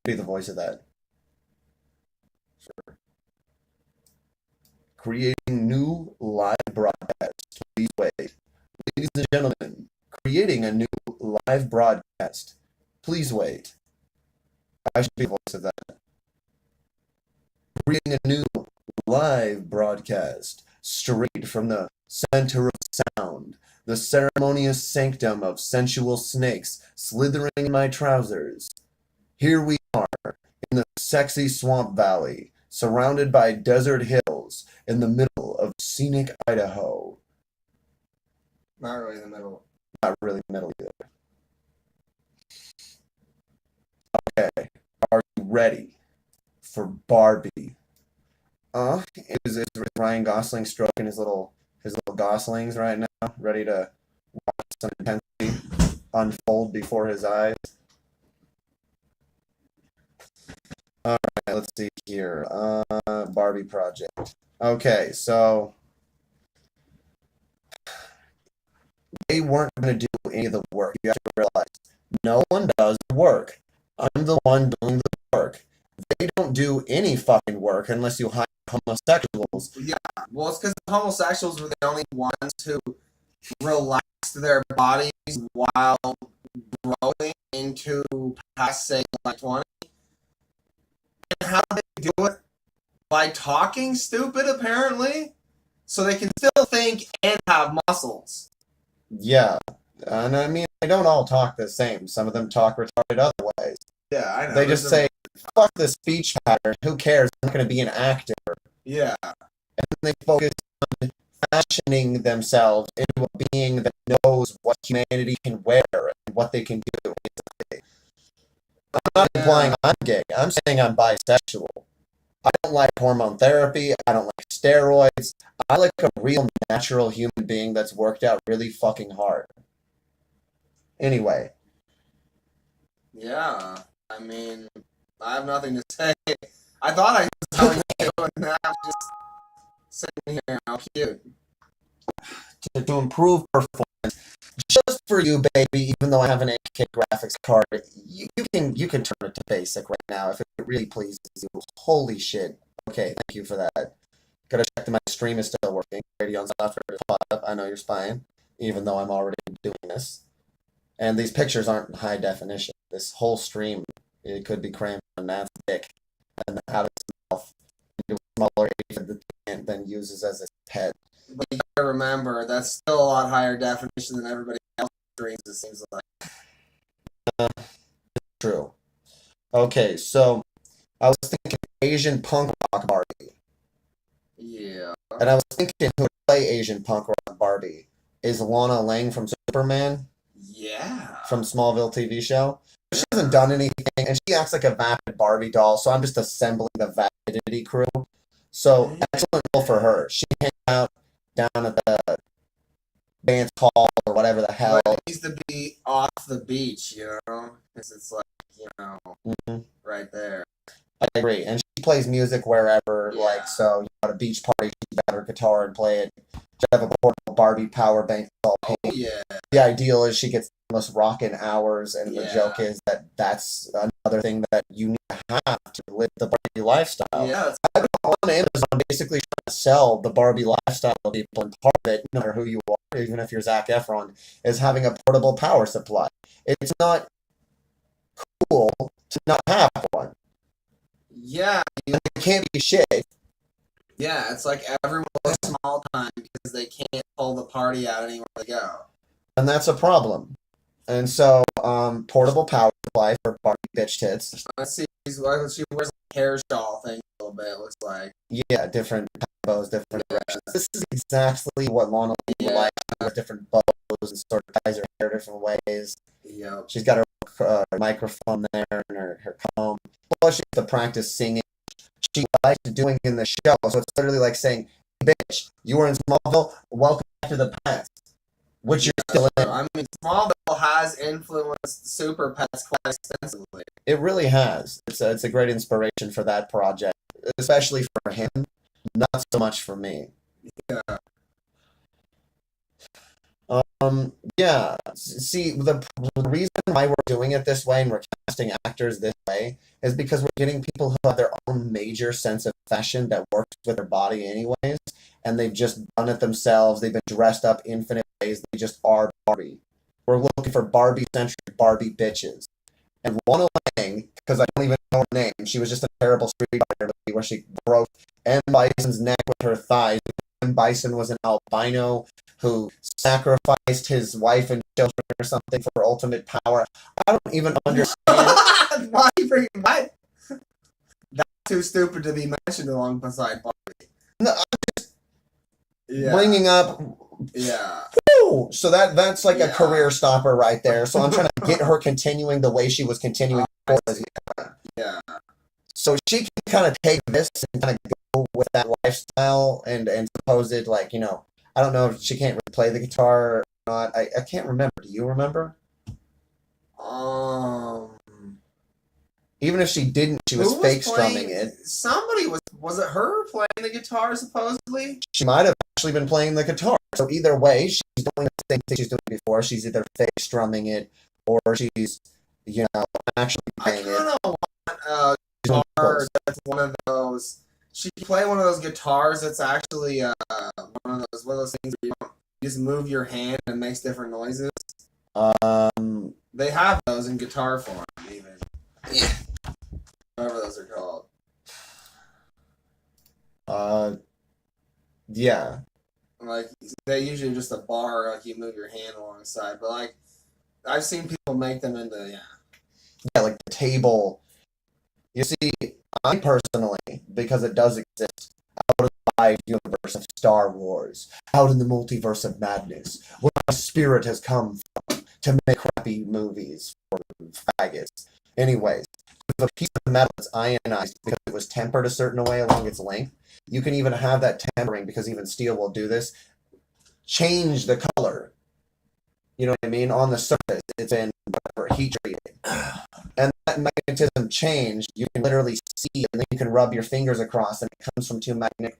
be the voice of that. Creating new live broadcast. Please wait. Ladies and gentlemen, creating a new live broadcast. Please wait. I should be the voice of that. Creating a new live broadcast straight from the center of sound, the ceremonious sanctum of sensual snakes slithering in my trousers. Here we are in the sexy swamp valley, surrounded by desert hills in the middle of scenic Idaho. Not really in the middle. Not really in the middle either. Okay, are you ready for Barbie? Is Ryan Gosling stroking his little goslings right now, ready to watch some intensity unfold before his eyes? All right, let's see here. Barbie project. Okay, so they weren't going to do any of the work. You have to realize no one does the work. I'm the one doing the work. They don't do any fucking work unless you hire homosexuals. Yeah, well, it's because homosexuals were the only ones who relaxed their bodies while growing into past, say, like 20. And how do they do it? By talking stupid, apparently. So they can still think and have muscles. Yeah, and I mean, they don't all talk the same. Some of them talk retarded other ways. Yeah, I know. They just say, fuck the speech pattern. Who cares? I'm not going to be an actor. Yeah. And they focus on fashioning themselves into a being that knows what humanity can wear and what they can do. I'm not implying I'm gay. I'm saying I'm bisexual. I don't like hormone therapy. I don't like steroids. I like a real natural human being that's worked out really fucking hard. Anyway. Yeah. I mean, I have nothing to say. I thought I was telling you, and now I'm just sitting here. How cute. To improve performance, just for you, baby. Even though I have an 8K graphics card, you can turn it to basic right now if it really pleases you. Holy shit! Okay, thank you for that. Gotta check that my stream is still working. Radio software is up. I know you're spying, even though I'm already doing this. And these pictures aren't high definition. This whole stream, it could be crammed on Nat's dick and out of his mouth into a smaller area that he then uses as his pet. But you gotta remember, that's still a lot higher definition than everybody else streams, it seems like. True. Okay, so I was thinking Asian punk rock Barbie. Yeah. And I was thinking who would play Asian punk rock Barbie? Is Lana Lang from Superman? Yeah. From Smallville TV show? She hasn't done anything, and she acts like a vapid Barbie doll, so I'm just assembling the vapidity crew. So, excellent role for her. She hangs out down at the dance hall or whatever the hell. But it needs to be off the beach, you know? Because it's like, you know, right there. I agree. And she plays music wherever, Yeah. like, so, you know, at a beach party, she's got her guitar and play it. She have a portable Barbie power bank. All paid. Yeah. The ideal is she gets the most rockin' hours, and the Yeah. joke is that that's another thing that you need to have to live the Barbie lifestyle. Yeah. I've been on Amazon basically trying to sell the Barbie lifestyle to people, and part of it, no matter who you are, even if you're Zac Efron, is having a portable power supply. It's not cool to not have one. Yeah. It can't be shit. Yeah, it's like everyone goes small time because they can't pull the party out anywhere they go. And that's a problem. And so, portable power supply for Barbie bitch tits. Let's see. She wears a hair shawl thing a little bit, it looks like. Yeah, different bows, different directions. This is exactly what Lana Lee would like, with different bows and sort of ties her hair different ways. Yep. She's got her microphone there and her comb. Plus, she has to practice singing. She likes doing in the show, so it's literally like saying, hey, bitch, you were in Smallville, welcome back to the past. Which you're still in. I mean, Smallville has influenced Super Pets quite extensively. It really has. It's a great inspiration for that project, especially for him, not so much for me. Yeah. Yeah. See, the reason why we're doing it this way and we're casting actors this way is because we're getting people who have their own major sense of fashion that works with their body anyways, and they've just done it themselves. They've been dressed up infinite ways. They just are Barbie. We're looking for Barbie-centric Barbie bitches. And Lana Lang, because I don't even know her name, she was just a terrible Street Fighter movie where she broke M. Bison's neck with her thighs. M. Bison was an albino who sacrificed his wife and children or something for ultimate power. I don't even understand. Why you bring what? That's too stupid to be mentioned along beside Barbie. No, Yeah. bringing up. Yeah. Woo! So that's like a Yeah. career stopper right there. So I'm trying to get her continuing the way she was continuing before. Yeah. So she can kind of take this and kind of go with that lifestyle and suppose it like, you know, I don't know if she can't really play the guitar or not. I can't remember. Do you remember? Even if she didn't, she was Who fake playing- strumming it. Somebody was it her playing the guitar supposedly? She might have actually been playing the guitar. So either way, she's doing the same thing she's doing before. She's either fake strumming it or she's, you know, actually I playing kind it. of want a guitar that's one of those. She could play one of those guitars that's actually one of those things where you just move your hand and it makes different noises. They have those in guitar form, even. Whatever those are called. Yeah. Like they usually just a bar, like you move your hand alongside. But like I've seen people make them into Yeah, like the table. You see, I personally, because it does exist, out of the wide universe of Star Wars, out in the multiverse of madness, where my spirit has come from to make crappy movies for faggots. Anyways, if a piece of metal is ionized because it was tempered a certain way along its length, you can even have that tempering, because even steel will do this, change the color. You know what I mean? On the surface, it's been whatever, heat treated. And that magnetism change, you can literally see, and then you can rub your fingers across, and it comes from two magnetic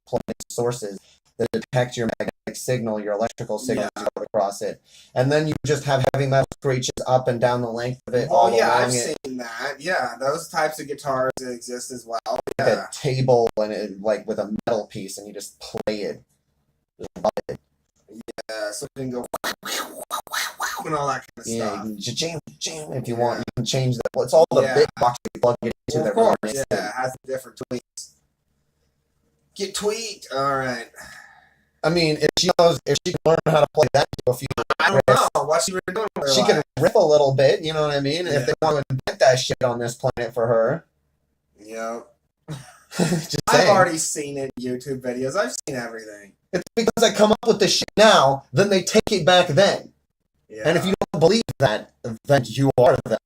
sources that detect your magnetic signal, your electrical signal across it. And then you just have heavy metal screeches up and down the length of it. Oh yeah, I've seen that. Yeah, those types of guitars exist as well. Yeah. Like a table and it, like with a metal piece, and you just play it. Just rub it. Yeah, so you can go and all that kind of Yeah, stuff. you can jam if you want. You can change the. Well, it's all the bit box you plug it into. Well, of course, yeah, it has different tweaks. Get tweaked. All right. I mean, if she can learn how to play that to a few. I don't know what she was doing. With her She can life. rip a little bit. You know what I mean? Yeah. If they want to invent that shit on this planet for her. Yep. Just I've saying. already seen it in YouTube videos. I've seen everything. It's because I come up with this shit now, then they take it back then. Yeah. And if you don't believe that, then you are them.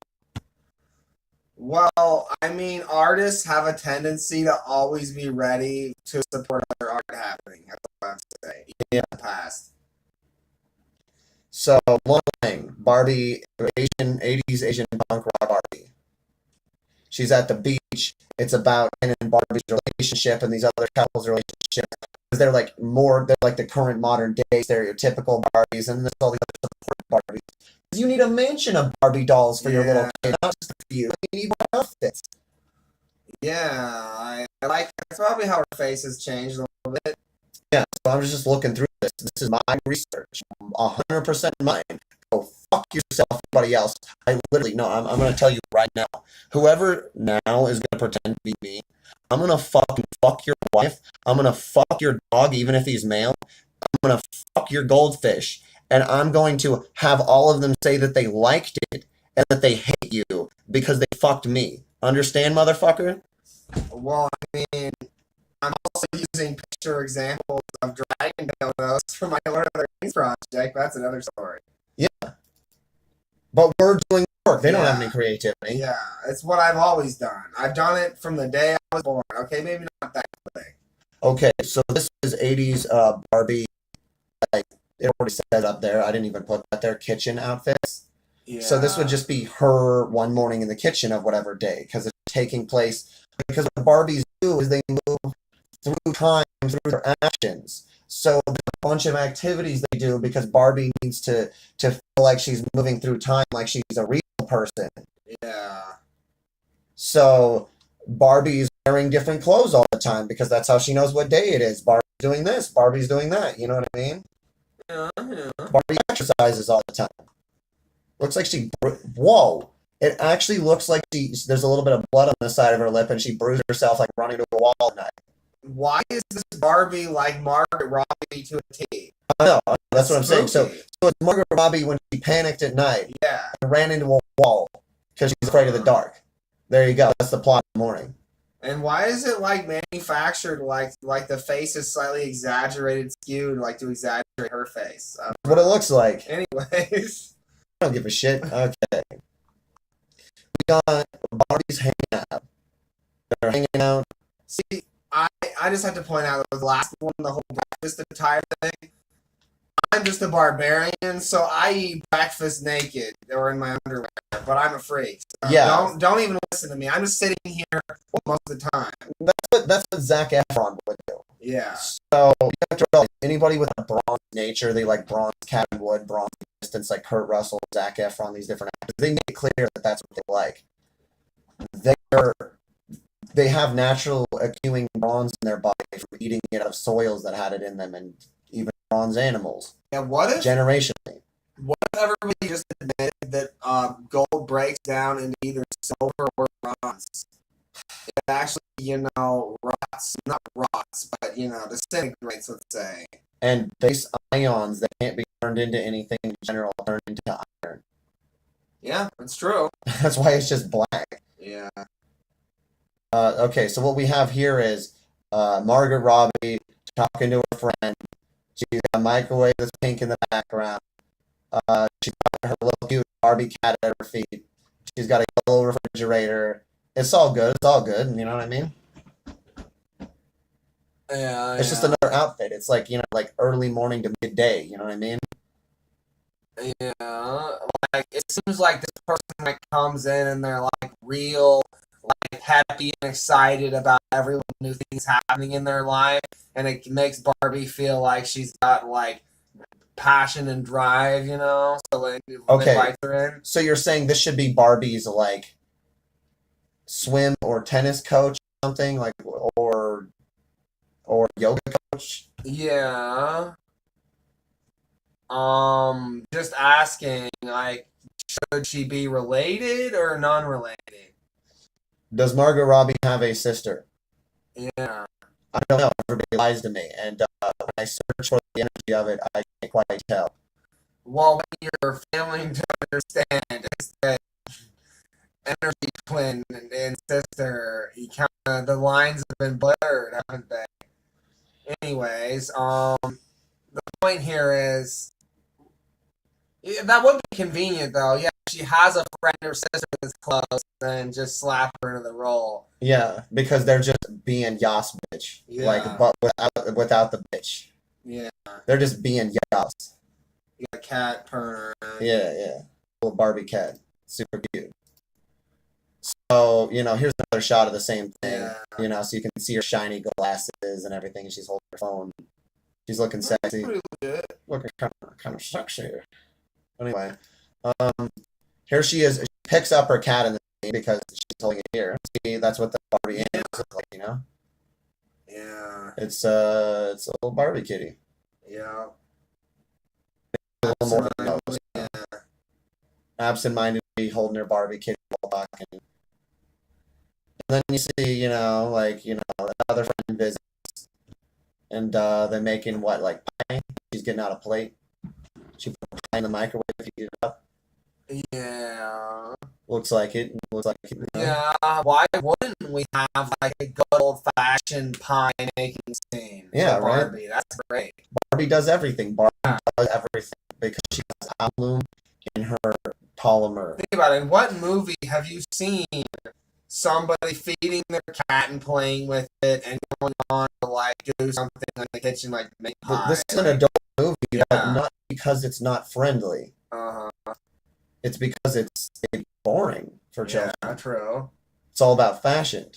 Well, I mean, artists have a tendency to always be ready to support other art happening. That's what I'm saying. Yeah. In the past. So, one thing, Barbie, '80s Asian punk rock Barbie. She's at the beach. It's about Ken and Barbie's relationship and these other couples' relationships. They're like the current modern day stereotypical Barbies, and there's all the other support Barbies. You need a mansion of Barbie dolls for your little kid, not just a few. You need more outfits. Yeah, I like. That's probably how her face has changed a little bit. Yeah, so I'm just looking through this. This is my research, 100% mine. Go fuck yourself, everybody else. I literally no. I'm gonna tell you right now. Whoever now is gonna pretend to be me, I'm gonna fuck your wife. I'm gonna fuck your dog, even if he's male. I'm gonna fuck your goldfish, and I'm going to have all of them say that they liked it and that they hate you because they fucked me. Understand, motherfucker? Well, I mean, I'm also using picture examples of dragon dildos for my Lord of the Rings project. That's another story. Yeah. But we're doing work. They don't have Yeah. any creativity. Yeah, it's what I've always done. I've done it from the day I was born. Okay, maybe not that quick. Okay, so this is 80s Barbie. Like, it already said up there. I didn't even put that there. Kitchen outfits. Yeah. So this would just be her one morning in the kitchen of whatever day, because it's taking place. Because what Barbies do is they move through time, through their actions. So there's a bunch of activities they do because Barbie needs to feel like she's moving through time, like she's a real person. Yeah. So Barbie's wearing different clothes all the time because that's how she knows what day it is. Barbie's doing this, Barbie's doing that. You know what I mean? Yeah, yeah. Barbie exercises all the time. Looks like whoa. It actually looks like there's a little bit of blood on the side of her lip and she bruised herself like running to a wall at night. Why is this Barbie like Margaret Robbie to a T? I know, that's what I'm saying. So, Spooky. so it's Margaret Robbie when she panicked at night Yeah. and ran into a wall because she's afraid of the dark. There you go. That's the plot of the morning. And why is it like manufactured like the face is slightly exaggerated, skewed, like to exaggerate her face? What it looks like. Anyways. I don't give a shit. Okay. We got Barbie's hanging out. They're hanging out. See, I just have to point out that the last one, the whole breakfast attire thing. I'm just a barbarian, so I eat breakfast naked or in my underwear, but I'm a freak. So Yeah. don't even listen to me. I'm just sitting here most of the time. That's what Zac Efron would do. Yeah. So you have to realize anybody with a bronze nature, they like bronze Kevin Wood, bronze distance like Kurt Russell, Zac Efron, these different actors. They make it clear that that's what they like. They have natural accumulating bronze in their body from eating it out of soils that had it in them, and even bronze animals. Yeah. What if Generationally. everybody just admitted that gold breaks down into either silver or bronze? It actually, rots, not rots, but disintegrates. Let's say. And base ions that can't be turned into anything in general turn into iron. Yeah, that's true. That's why it's just black. Yeah. Okay, so what we have here is Margaret Robbie talking to her friend. She's got a microwave that's pink in the background. She's got her little cute Barbie cat at her feet. She's got a yellow refrigerator. It's all good. It's all good. You know what I mean? Yeah. It's just another outfit. It's like, like early morning to midday. You know what I mean? Yeah. Like it seems like this person like comes in and they're like real, like happy and excited about every new things happening in their life, and it makes Barbie feel like she's got like passion and drive. So like when they Okay. invite her in. So you're saying this should be Barbie's like swim or tennis coach or something like or yoga coach? Yeah. Just asking, like, should she be related or non-related? Does Margot Robbie have a sister? Yeah. I don't know. Everybody lies to me, and when I search for the energy of it, I can't quite tell. Well, what you're failing to understand is that energy twin and sister, the lines have been blurred, haven't they? Anyways, the point here is that would be convenient though. Yeah, she has a friend or sister that's close, then just slap her into the role. Yeah, because they're just being Yas bitch. Yeah. Like, but without the bitch. Yeah. They're just being Yas. You got a cat purring around. Yeah. Little Barbie cat. Super cute. So, here's another shot of the same thing. Yeah. So you can see her shiny glasses and everything, and she's holding her phone. She's looking sexy. Pretty legit. Looking kind of sexy. Anyway, here she is. She picks up her cat in the scene because she's holding it here. See, that's what the Barbie animals look like, Yeah. It's a little Barbie kitty. Yeah. A little more than those. Yeah. Absent-mindedly holding her Barbie kitty while talking. And then you see, another friend visits, and they're making what, like pie? She's getting out a plate. She put pie in the microwave to heat it up. Yeah. Looks like it. Yeah. Why wouldn't we have like a good old fashioned pie making scene? Yeah, for right. Barbie. That's great. Barbie does everything. Barbie does everything because she has alum in her polymer. Think about it. In what movie have you seen somebody feeding their cat and playing with it and going on to like do something in the kitchen like make pie? This is an adult movie, but Yeah. not because it's not friendly. Uh-huh. It's because it's boring for children. Yeah, true. It's all about fashion.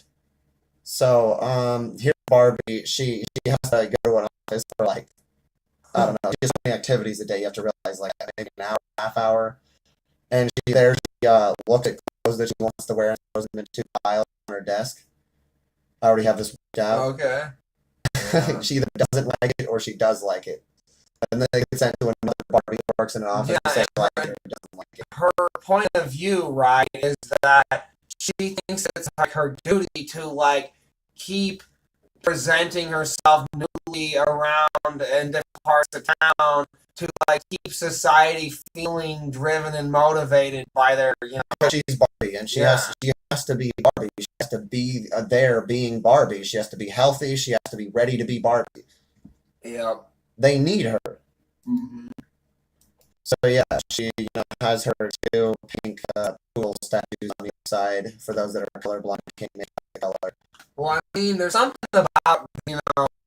So, here's Barbie. She has to go to an office for like, I don't know, she has so many activities a day. You have to realize like maybe an hour, half hour. And she looks at clothes that she wants to wear and throws them into two piles on her desk. I already have this worked out. Okay. Yeah. She either doesn't like it or she does like it. And then they get sent to another Barbie who works in an office and say she likes it or doesn't like it. Her point of view, right, is that she thinks it's like her duty to like keep presenting herself newly around in different parts of town to like keep society feeling driven and motivated by their, She's Barbie, and she has to be Barbie. She has to be there being Barbie. She has to be healthy. She has to be ready to be Barbie. Yep. They need her. Mm-hmm. So yeah, she has her two pink poodle statues on the side. For those that are colorblind, can't make out the color. Well, I mean, there's something about,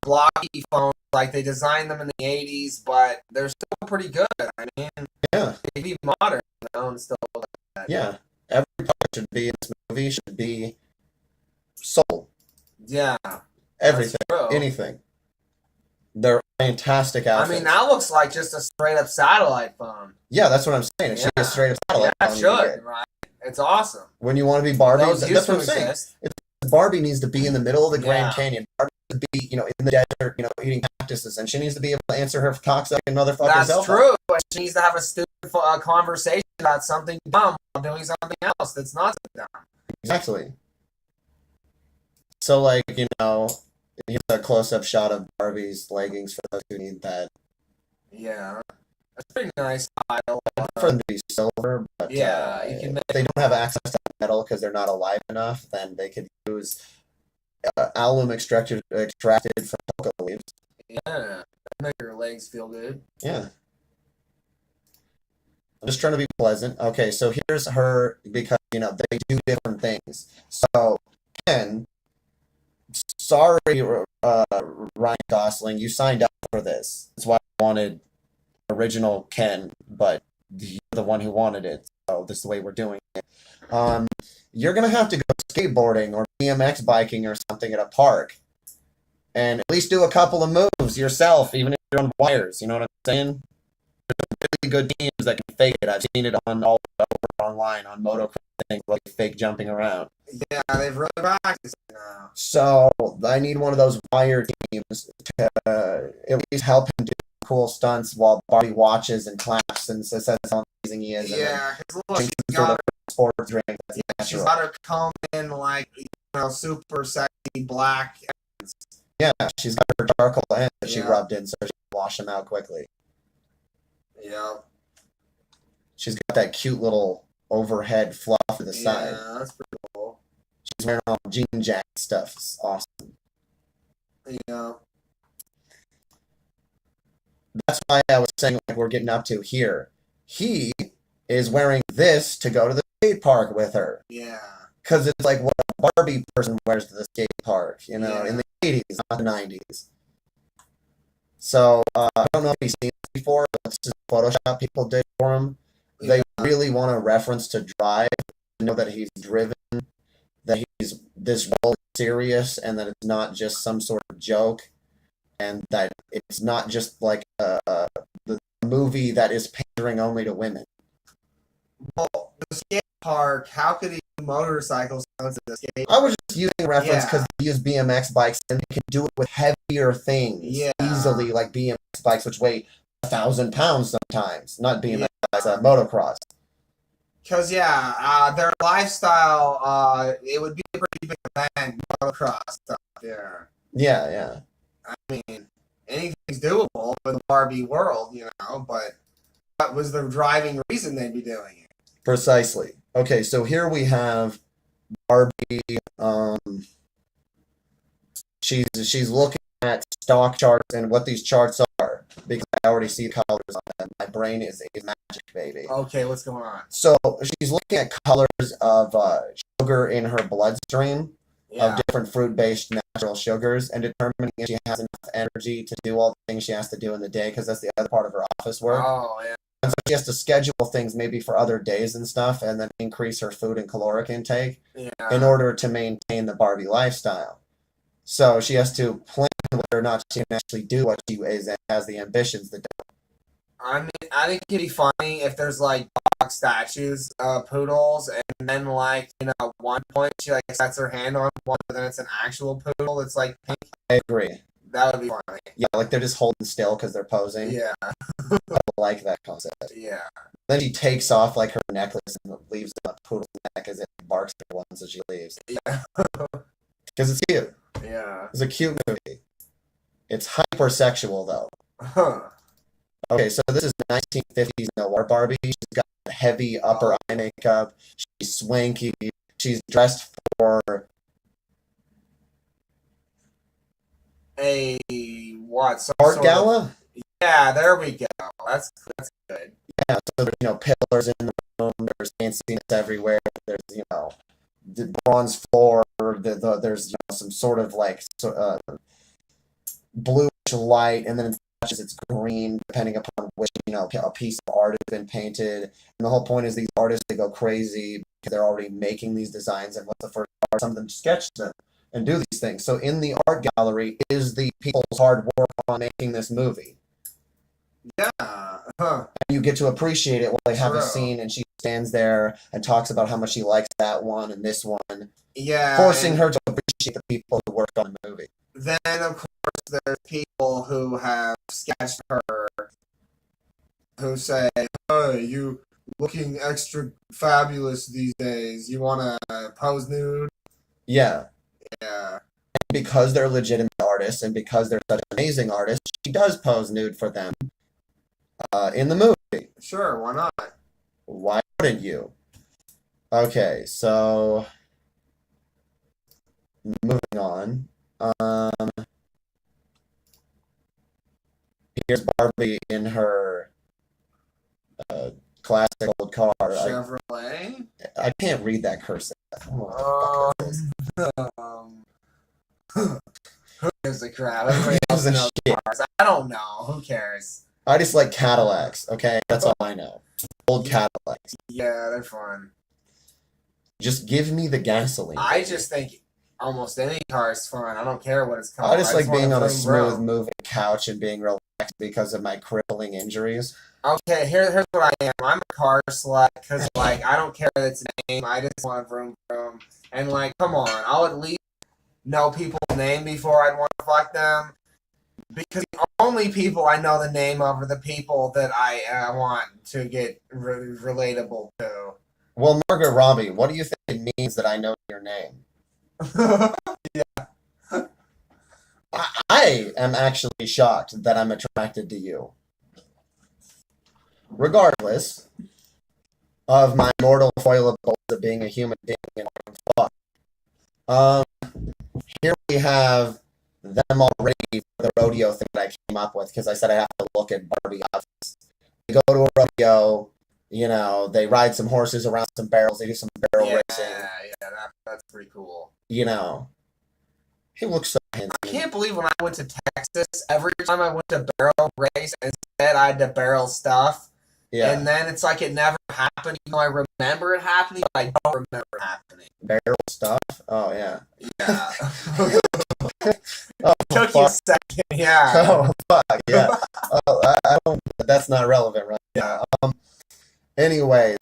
blocky phones, like they designed them in the 80s, but they're still pretty good. I mean, Yeah, they be modern, and still like that. yeah. Every part should be in this movie should be sold. Yeah. Everything, That's true. anything. They're fantastic outfits. I mean, that looks like just a straight up satellite phone. Yeah, that's what I'm saying. It should be a straight up satellite Yeah, phone it you can should, get. right? It's awesome. When you want to be Barbie, Those that's used what to I'm saying. exist. Barbie needs to be in the middle of the Grand Yeah. Canyon. Barbie needs to be, in the desert, eating cactuses, and she needs to be able to answer her cocksucking motherfucking That's cell phone. true. But she needs to have a stupid conversation about something dumb while doing something else that's not so dumb. Exactly. So, like, here's a close-up shot of Barbie's leggings for those who need that. Yeah. That's pretty nice style. For them to be silver, but Yeah, you can if they don't have access to metal because they're not alive enough, then they could use alum extracted from coca leaves. Yeah. That make your legs feel good. Yeah. I'm just trying to be pleasant. Okay, so here's her because they do different things. So Ken, sorry, Ryan Gosling, you signed up for this. That's why I wanted original Ken, but you're the one who wanted it. So this is the way we're doing it. You're gonna have to go skateboarding or BMX biking or something at a park, and at least do a couple of moves yourself, even if you're on wires. You know what I'm saying? Really good teams that can fake it. I've seen it on all over online on motocross things, like fake jumping around. Yeah, they've really practiced it now. So I need one of those wire teams to at least help him do cool stunts while Barbie watches and claps and says how amazing he is. Yeah, because look, she's got a sports drink. That's she's natural. got her comb in like super sexy black. Yeah, she's got her charcoal ends that she Yeah. rubbed in so she can wash them out quickly. Yeah. She's got that cute little overhead fluff to the side. Yeah, that's pretty cool. She's wearing all jean jacket stuff. It's awesome. Yeah. That's why I was saying like we're getting up to here. He is wearing this to go to the skate park with her. Yeah. Because it's like what a Barbie person wears to the skate park, in the 80s, not the 90s. So, I don't know if you've seen this before, but this is Photoshop people did for him. They really want a reference to Drive, to know that he's driven, that he's this role is serious, and that it's not just some sort of joke, and that it's not just like the movie that is pandering only to women. Well, the skate park, how could he do motorcycles onto the skate? I was just using a reference because Yeah. they use BMX bikes and they can do it with heavier things easily, like BMX bikes, which weigh 1,000 pounds sometimes. Not BMX bikes, motocross. Because their lifestyle, it would be a pretty big event, motocross stuff there. Yeah. I mean, anything's doable in the Barbie world, but what was the driving reason they'd be doing it? Precisely. Okay, so here we have Barbie. She's looking at stock charts and what these charts are because I already see colors on them. My brain is a magic baby. Okay, what's going on? So she's looking at colors of sugar in her bloodstream of different fruit-based natural sugars and determining if she has enough energy to do all the things she has to do in the day because that's the other part of her office work. Oh, yeah. And so she has to schedule things maybe for other days and stuff and then increase her food and caloric intake in order to maintain the Barbie lifestyle. So she has to plan whether or not she can actually do what she is and has the ambitions to do. I mean, I think it'd be funny if there's like dog statues of poodles, and then like one point she like sets her hand on one, but then it's an actual poodle. It's like pink. I agree. That would be funny. Yeah, like they're just holding still because they're posing. Yeah, I like that concept. yeah, Then she takes off like her necklace and leaves it on Poodle's neck as it barks at her once as she leaves. yeah, Because it's cute. yeah. It's a cute movie. It's hypersexual though. Huh. Okay, so this is 1950s noir Barbie. She's got heavy upper eye makeup. She's swanky. She's dressed for A what? Some art sort of- gala. Yeah, there we go. That's good. Yeah, so there's pillars in the room. There's fanciness everywhere. There's the bronze floor. There's some sort of like bluish light, and then in touches it's green, depending upon which a piece of art has been painted. And the whole point is these artists, they go crazy because they're already making these designs, and what's the first part? Some of them sketch them and do these things. So in the art gallery is the people's hard work on making this movie. Yeah. Huh. And you get to appreciate it while they have a True. scene, and she stands there and talks about how much she likes that one and this one, Yeah. forcing and her to appreciate the people who worked on the movie. Then of course there's people who have sketched her who say, "Hey, you looking extra fabulous these days. You want to pose nude?" Yeah. Yeah. Because they're legitimate artists and because they're such amazing artists, she does pose nude for them in the movie. Sure, why not? Why wouldn't you? Okay, so moving on. Here's Barbie in her classic old car. Chevrolet? I can't read that cursive. I don't know what the fuck it is. Who gives a crap? Everybody Who gives else a knows shit? cars. I don't know. Who cares? I just like Cadillacs, okay? That's all I know. Old Cadillacs. Yeah, they're fun. Just give me the gasoline. I just think almost any car is fun. I don't care what it's called. I just like being wanna on a vroom smooth vroom. moving couch and being relaxed because of my crippling injuries. Okay, here's what I am. I'm a car slut because, like, I don't care its name. I just want to vroom vroom. And, like, come on. I'll at least know people's name before I'd want to fuck them. Because the only people I know the name of are the people that I want to get relatable to. Well, Margaret Robbie, what do you think it means that I know your name? I am actually shocked that I'm attracted to you. Regardless of my mortal foilables of being a human being and fuck. Here we have them all ready for the rodeo thing that I came up with because I said I have to look at Barbie outfits. They go to a rodeo, they ride some horses around some barrels, they do some barrel racing. Yeah, that's pretty cool. He looks so handsome. I can't believe when I went to Texas, every time I went to barrel race and said I had to barrel stuff, Yeah. and then it's like it never happened. You know, I remember it happening, but I don't remember it happening. Barrel stuff? Oh, yeah. Yeah. Oh, Took you a fuck. second, yeah. Oh, fuck, yeah. I don't, that's not relevant right now. Anyways,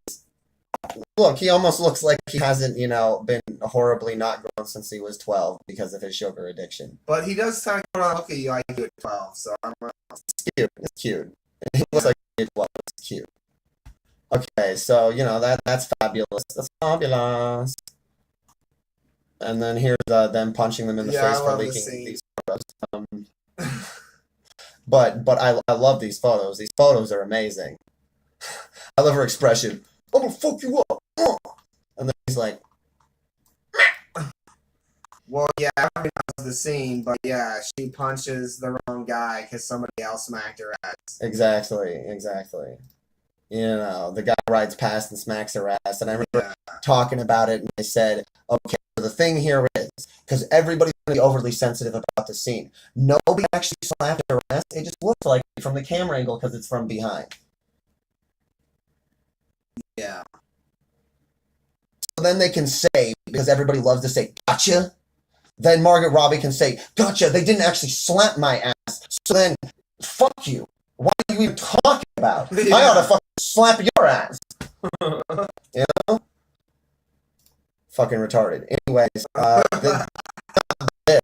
look, he almost looks like he hasn't, been horribly not grown since he was 12 because of his sugar addiction. But he does kind of look at you like you're 12, so I'm It's cute. It's cute. He looks like he's 12. It's cute. Okay, so, that's fabulous. That's fabulous. And then here's them punching them in the Yeah, face I for love the leaking scene. these photos. But I love these photos. These photos are amazing. I love her expression. I'm gonna fuck you up. And then he's like, Well, yeah, everybody knows the scene, but yeah, she punches the wrong guy because somebody else smacked her ass. exactly. The guy rides past and smacks her ass. And I remember talking about it, and I said, okay, so the thing here is, because everybody's really overly sensitive about the scene. Nobody actually slapped her ass. It just looks like it from the camera angle because it's from behind. Yeah. So then they can say, because everybody loves to say, gotcha. Then Margaret Robbie can say, gotcha, they didn't actually slap my ass. So then, fuck you. Why are you even talking about? Yeah. I ought to fucking slap your ass. You know? Fucking retarded. Anyways,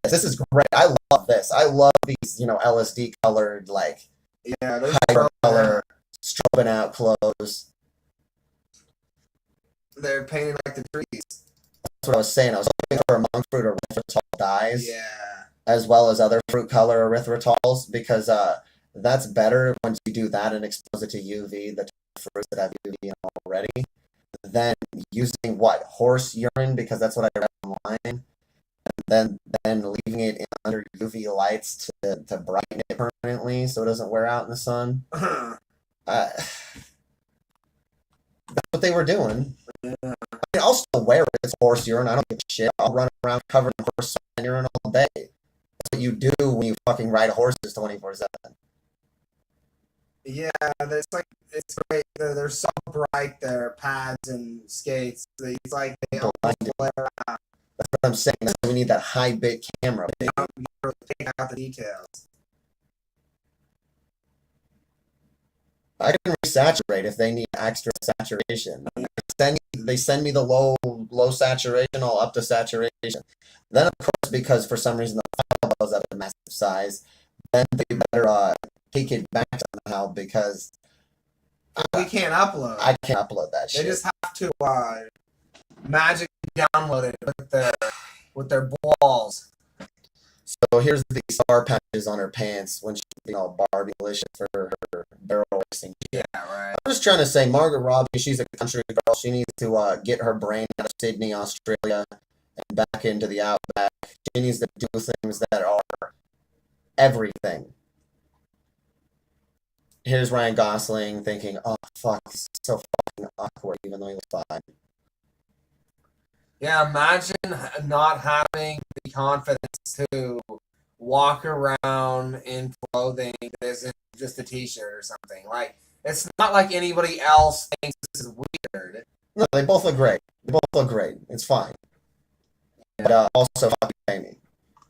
this is great. I love this. I love these, LSD colored, like, Yeah, there's color, strobing out clothes. They're painted like the trees. That's what I was saying. I was looking for a monk fruit or erythritol dyes, Yeah. as well as other fruit color erythritols, because that's better once you do that and expose it to UV, the fruits that have UV in them already, than using horse urine, because that's what I read online, and then leaving it in under UV lights to brighten it permanently so it doesn't wear out in the sun. That's what they were doing. Yeah. I mean, I'll still wear it. It's horse urine. I don't give a shit. I'll run around covered in horse urine all day. That's what you do when you fucking ride horses 24/7. Yeah, it's great. They're so bright. Their pads and skates. It's like they almost flare out. That's what I'm saying. That's why we need that high bit camera. They don't really pick out the details. I can resaturate if they need extra saturation. They send me the low saturation, I'll up the saturation. Then of course, because for some reason the file goes up a massive size, then they better take it back somehow, because We can't upload. I can't upload that They shit. just have to magically download it with their balls. So here's the star patches on her pants when she's being all Barbie-licious for her barrel racing. Yeah, right. I'm just trying to say, Margaret Robbie, she's a country girl. She needs to get her brain out of Sydney, Australia, and back into the outback. She needs to do things that are everything. Here's Ryan Gosling thinking, oh, fuck, this is so fucking awkward, even though he was fine. Yeah, imagine not having the confidence to walk around in clothing that isn't just a t-shirt or something. Like, it's not like anybody else thinks this is weird. No, they both look great. They both look great. It's fine. But also, fucking pay me.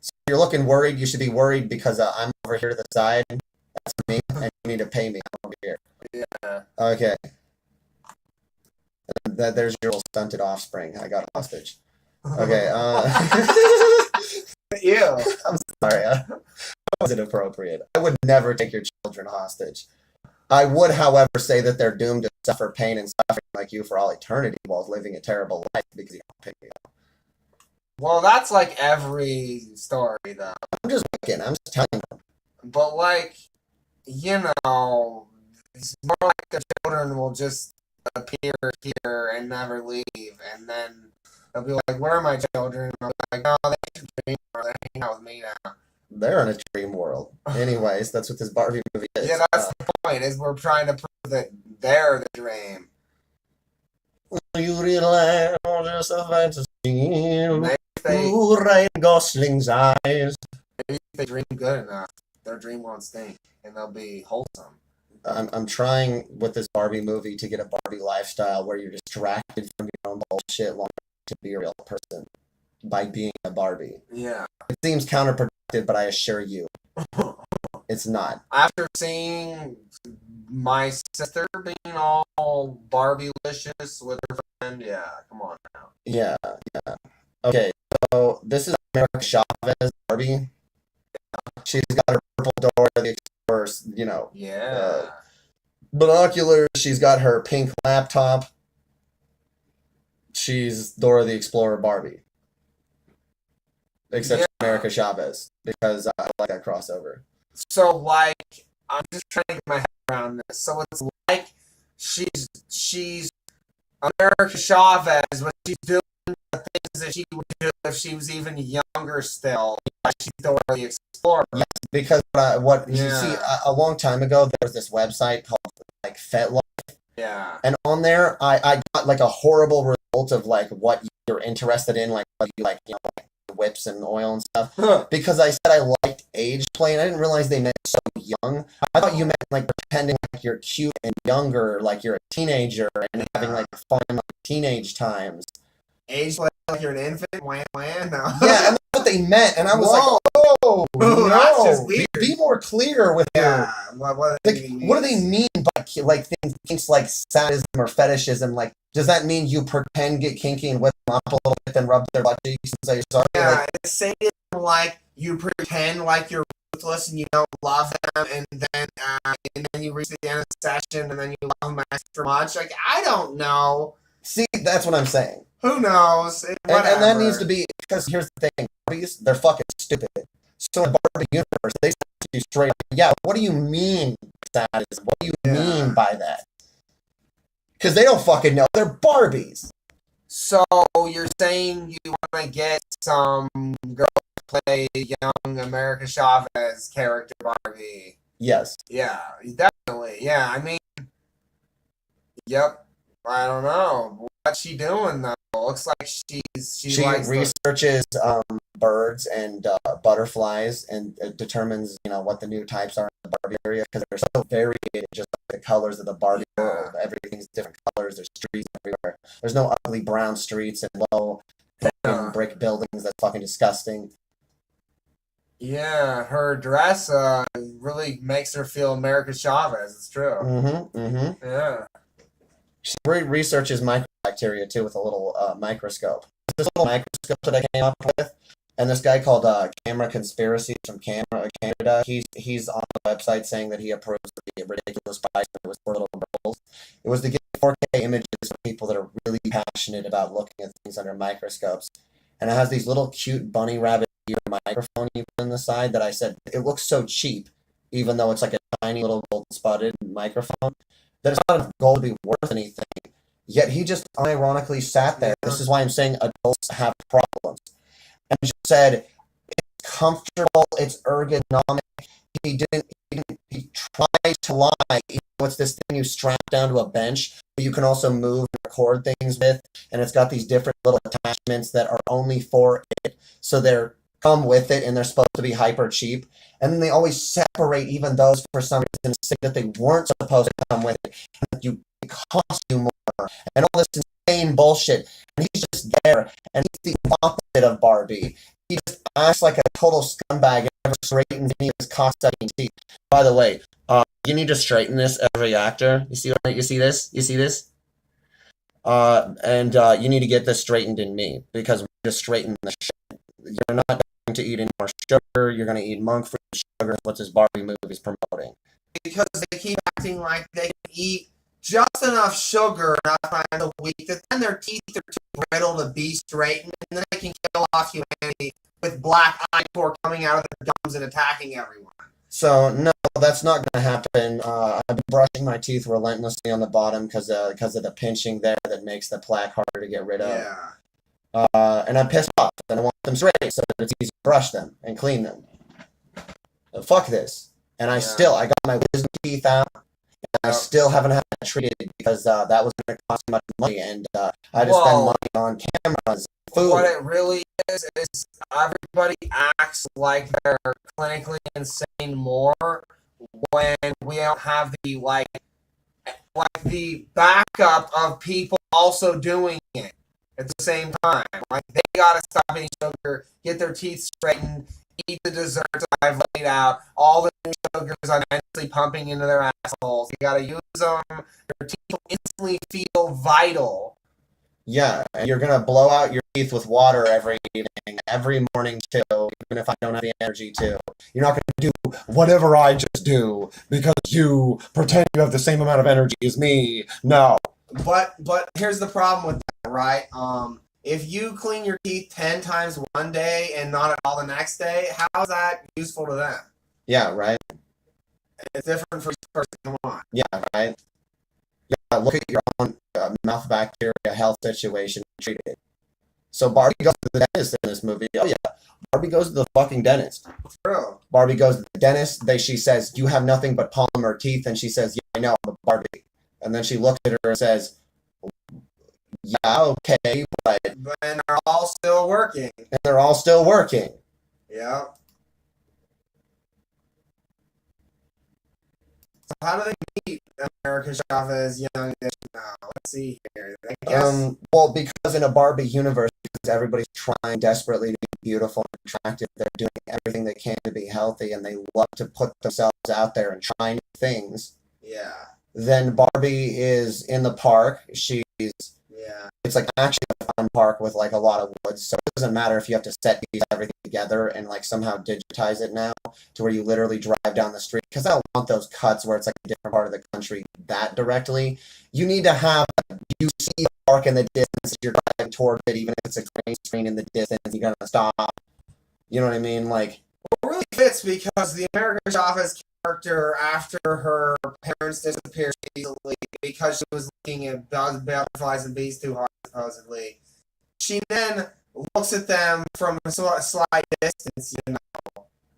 So if you're looking worried, you should be worried because I'm over here to the side. That's me, and you need to pay me. I'm over here. Yeah. Okay. There's your little stunted offspring. I got hostage. Okay. Ew. I'm sorry. That wasn't appropriate. I would never take your children hostage. I would, however, say that they're doomed to suffer pain and suffering like you for all eternity while living a terrible life because you don't pick me up. Well, that's like every story, though. I'm just looking. I'm just telling them. But, like, it's more like the children will just appear here and never leave, and then they'll be like, "Where are my children?" And I'll be like, "No, they should dream, or they're hanging out with me now." They're in a dream world. Anyways, that's what this Barbie movie is. Yeah, that's the point. Is we're trying to prove that they're the dream. You realize all just a fantasy Maybe through Ryan Gosling's eyes. if they dream good enough, their dream won't stink, and they'll be wholesome. I'm trying with this Barbie movie to get a Barbie lifestyle where you're distracted from your own bullshit long enough to be a real person by being a Barbie. Yeah. It seems counterproductive, but I assure you, it's not. After seeing my sister being all Barbie-licious with her friend, yeah, come on now. Yeah. Okay, so this is America Chavez Barbie. She's got her purple Dora the Explorer, Yeah. binoculars. She's got her pink laptop. She's Dora the Explorer Barbie. Except America Chavez, because I like that crossover. So, like, I'm just trying to get my head around this. So it's like she's America Chavez, but she's doing the things that she would do if she was even younger still. Like she's Dora the Explorer. Yes, because you see, a long time ago, there was this website called like FetLife, Yeah. and on there, I got like a horrible result of like what you're interested in, like what you like, like whips and oil and stuff. Because I said I liked age play, and I didn't realize they meant so young. I thought you meant like pretending like you're cute and younger, like you're a teenager and having like fun like teenage times. Age like you're an infant? Wham, wham, no. Yeah, and that's what they meant, and I was Whoa. like, oh, Ooh, no, that's just weird. Be more clear with your What Like, do what do they mean by like things like sadism or fetishism? Like, does that mean you pretend get kinky and whip them up a little bit, then rub their butt cheeks and say sorry? Yeah, Like, it's sadism like you pretend like you're ruthless and you don't love them, and then you reach the end of the session and then you love them extra much. Like I don't know. see, that's what I'm saying. Who knows? And that needs to be because here's the thing: Barbies, they're fucking stupid. So in Barbie universe, they say to you straight, yeah, what do you mean sadism? What do you mean by that? Because they don't fucking know. They're Barbies. So you're saying you want to get some girl to play young America Chavez character Barbie? Yes. Yeah, definitely. Yeah, I mean, yep. I don't know what's she doing though. Looks like she She likes researches birds and butterflies and determines, what the new types are in the Barbie area because they're so varied, just like the colors of the Barbie world. Everything's different colors. There's streets everywhere. There's no ugly brown streets and low fucking brick buildings. That's fucking disgusting. Yeah, her dress really makes her feel America Chavez. It's true. Mm-hmm. Mm-hmm. Yeah. She researches microbacteria too with a little microscope. This little microscope that I came up with, and this guy called Camera Conspiracy from Canada. He's on the website saying that he approves of the ridiculous price that it was for little girls. It was to get 4K images for people that are really passionate about looking at things under microscopes. And it has these little cute bunny rabbit ear microphone you put in the side that I said it looks so cheap, even though it's like a tiny little gold spotted microphone. That it's not enough gold to be worth anything. Yet he just unironically sat there. This is why I'm saying adults have problems. And just said, it's comfortable, it's ergonomic. He tried to lie. It's this thing you strap down to a bench, but you can also move and record things with. And it's got these different little attachments that are only for it. So they're come with it and they're supposed to be hyper cheap. And then they always separate even those for some reason, say that they weren't supposed to come with it. And it costs you more. And all this insane bullshit. And he's just there. And he's the opposite of Barbie. He just acts like a total scumbag and never straightens any of his cost-cutting teeth. By the way, you need to straighten this, every actor. You see this? You see this? And you need to get this straightened in me because we just straighten the shit. You're not going to eat any more sugar. You're going to eat monk fruit sugar. What this Barbie movie is promoting. Because they keep acting like they can eat just enough sugar enough times a week that then their teeth are too brittle to be straightened, and then they can kill off humanity with black eye pore coming out of their gums and attacking everyone. So no, that's not going to happen. I've been brushing my teeth relentlessly on the bottom because of the pinching there that makes the plaque harder to get rid of. Yeah. And I'm pissed off, and I want them straight so that it's easy to brush them and clean them. Fuck this. And I got my wisdom teeth out, and I still haven't had it treated because that was going to cost much money, and I had to spend money on cameras, food. What it really is everybody acts like they're clinically insane more when we don't have the the backup of people also doing it at the same time. Like they gotta stop eating sugar, get their teeth straightened, eat the desserts I've laid out, all the new sugars I'm mentally pumping into their assholes. You gotta use them. Your teeth will instantly feel vital. Yeah, and you're gonna blow out your teeth with water every evening, every morning too, even if I don't have the energy to. You're not gonna do whatever I just do because you pretend you have the same amount of energy as me. No. But here's the problem with that, right? If you clean your teeth 10 times one day and not at all the next day, how is that useful to them? Yeah, right? It's different for each person. Come on. Yeah, right? Yeah, look at your own mouth bacteria health situation and treat it. So Barbie goes to the dentist in this movie. Oh yeah, Barbie goes to the fucking dentist. True. Barbie goes to the dentist. She says, "You have nothing but polymer teeth," and she says, "Yeah, I know, I'm a Barbie." And then she looks at her and says, "Yeah, okay, but..." And they're all still working. And they're all still working. Yeah. So how do they meet America Chavez Young Edition now? Let's see here. I guess... Well, because in a Barbie universe, because everybody's trying desperately to be beautiful and attractive. They're doing everything they can to be healthy, and they love to put themselves out there and try new things. Yeah. Then Barbie is in the park. Yeah. It's like actually a fun park with like a lot of woods, so it doesn't matter if you have to set these everything together and like somehow digitize it now to where you literally drive down the street. Because I don't want those cuts where it's like a different part of the country that directly. You need to have you see the park in the distance. You're driving toward it, even if it's a green screen in the distance. You're gonna stop. You know what I mean? Like It really fits because the American Chavez character, after her parents disappeared easily because she was looking at butterflies and bees too hard, supposedly, she then looks at them from a sort of slight distance,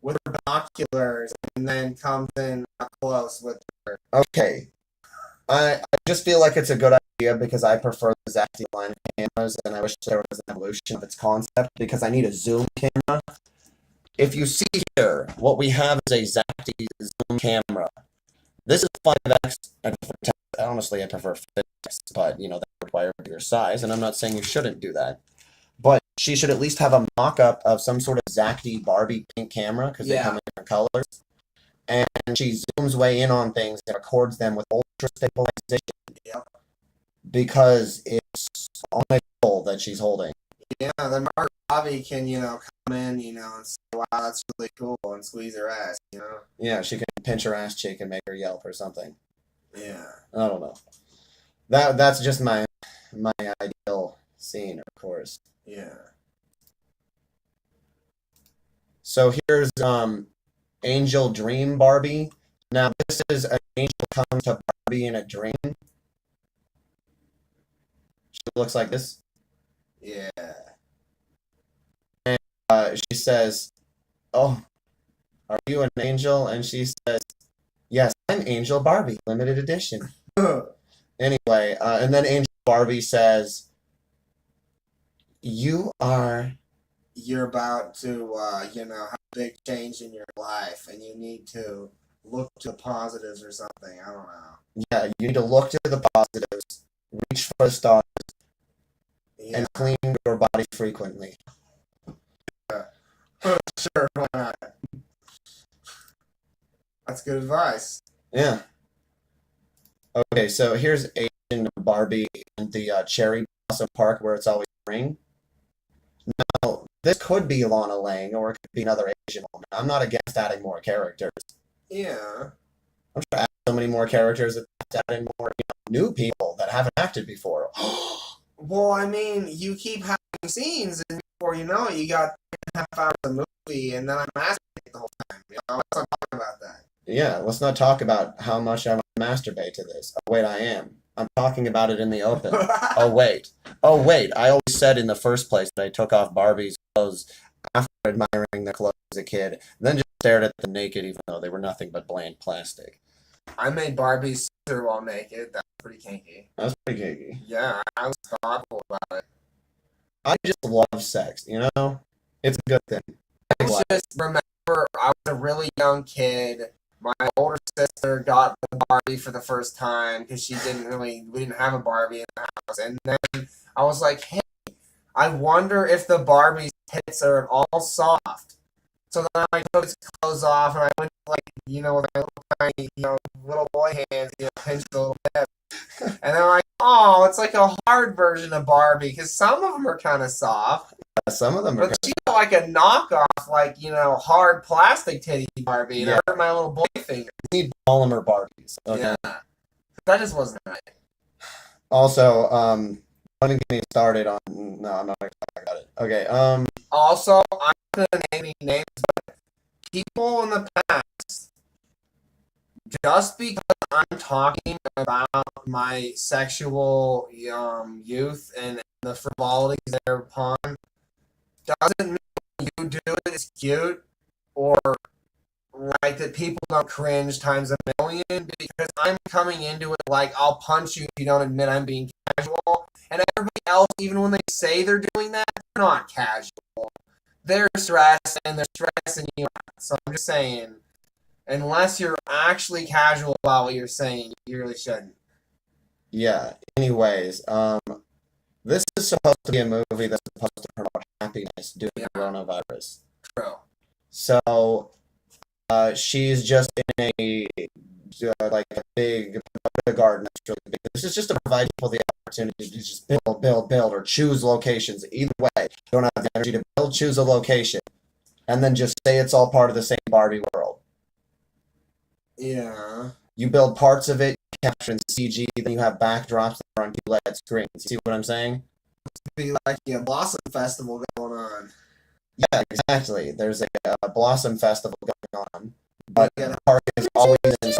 with her binoculars, and then comes in up close with her. okay, I just feel like it's a good idea because I prefer the Zacti line of cameras, and I wish there was an evolution of its concept because I need a zoom camera. If you see here, what we have is a Zacti zoom camera. This is 5x. Honestly, I prefer 5x, but that requires your size, and I'm not saying you shouldn't do that. But she should at least have a mock-up of some sort of Zacti Barbie pink camera because they come in different colors. And she zooms way in on things and records them with ultra stabilization. Yep. Because it's on a pole that she's holding. Yeah, then Barbie can, come in, and say, wow, that's really cool, and squeeze her ass, Yeah, she can pinch her ass cheek and make her yelp or something. Yeah. I don't know. That's just my ideal scene, of course. Yeah. So here's Angel Dream Barbie. Now this is an angel comes to Barbie in a dream. She looks like this. Yeah. And she says, "Oh, are you an angel?" And she says, "Yes, I'm Angel Barbie, limited edition." Anyway, and then Angel Barbie says, "You are." You're about to, have a big change in your life, and you need to look to the positives or something. I don't know. Yeah, you need to look to the positives, reach for the stars, and clean your body frequently. Sure, why not? That's good advice. Yeah. Okay, so here's Asian Barbie in the Cherry Blossom Park where it's always spring. Now, this could be Lana Lang or it could be another Asian woman. I'm not against adding more characters. Yeah. I'm sure add so many more characters that add in more new people that haven't acted before. Well, I mean, you keep having scenes, and before you know it, you got 3.5 hours of movie, and then I'm masturbating the whole time. Let's not talk about that. Yeah, let's not talk about how much I masturbate to this. Oh, wait, I am. I'm talking about it in the open. Oh, wait. I always said in the first place that I took off Barbie's clothes after admiring the clothes as a kid, and then just stared at them naked even though they were nothing but bland plastic. I made Barbie scissor while naked. That's pretty kinky. That's pretty kinky. Yeah, I was thoughtful about it. I just love sex, It's a good thing. I just remember I was a really young kid. My older sister got the Barbie for the first time because we didn't have a Barbie in the house. And then I was like, hey, I wonder if the Barbie's tits are at all soft. So then I took his clothes off and I went with my little tiny, little boy hands, pinched a little bit. And then I'm like, oh, it's like a hard version of Barbie because some of them are kind of soft. Some of them are. But she got like a knockoff, hard plastic titty Barbie, and I hurt my little boy finger. You need polymer Barbies. Okay. Yeah. That just wasn't right. Also, don't get me started on. No, I'm not going to talk about it. Okay. Also, I'm not going to name any names, but people in the past, just because I'm talking about my sexual youth and the frivolities thereupon, doesn't mean you do it is cute or like that people don't cringe times a million because I'm coming into it like I'll punch you if you don't admit I'm being casual. And everybody else, even when they say they're doing that, they're not casual. They're stressed and they're stressing you out. So I'm just saying, unless you're actually casual about what you're saying, you really shouldn't. Yeah. Anyways, this is supposed to be a movie that's supposed to promote happiness due to coronavirus. True. So she's just in a like a big garden that's really big. This is just to provide people the opportunity to just build, or choose locations. Either way, you don't have the energy to build, choose a location, and then just say it's all part of the same Barbie world. Yeah. You build parts of it, you capture in CG, then you have backdrops that are on QLED screens. You see what I'm saying? Be like a Blossom Festival going on. Yeah, exactly. There's a Blossom Festival going on, but Yeah. the park is always in.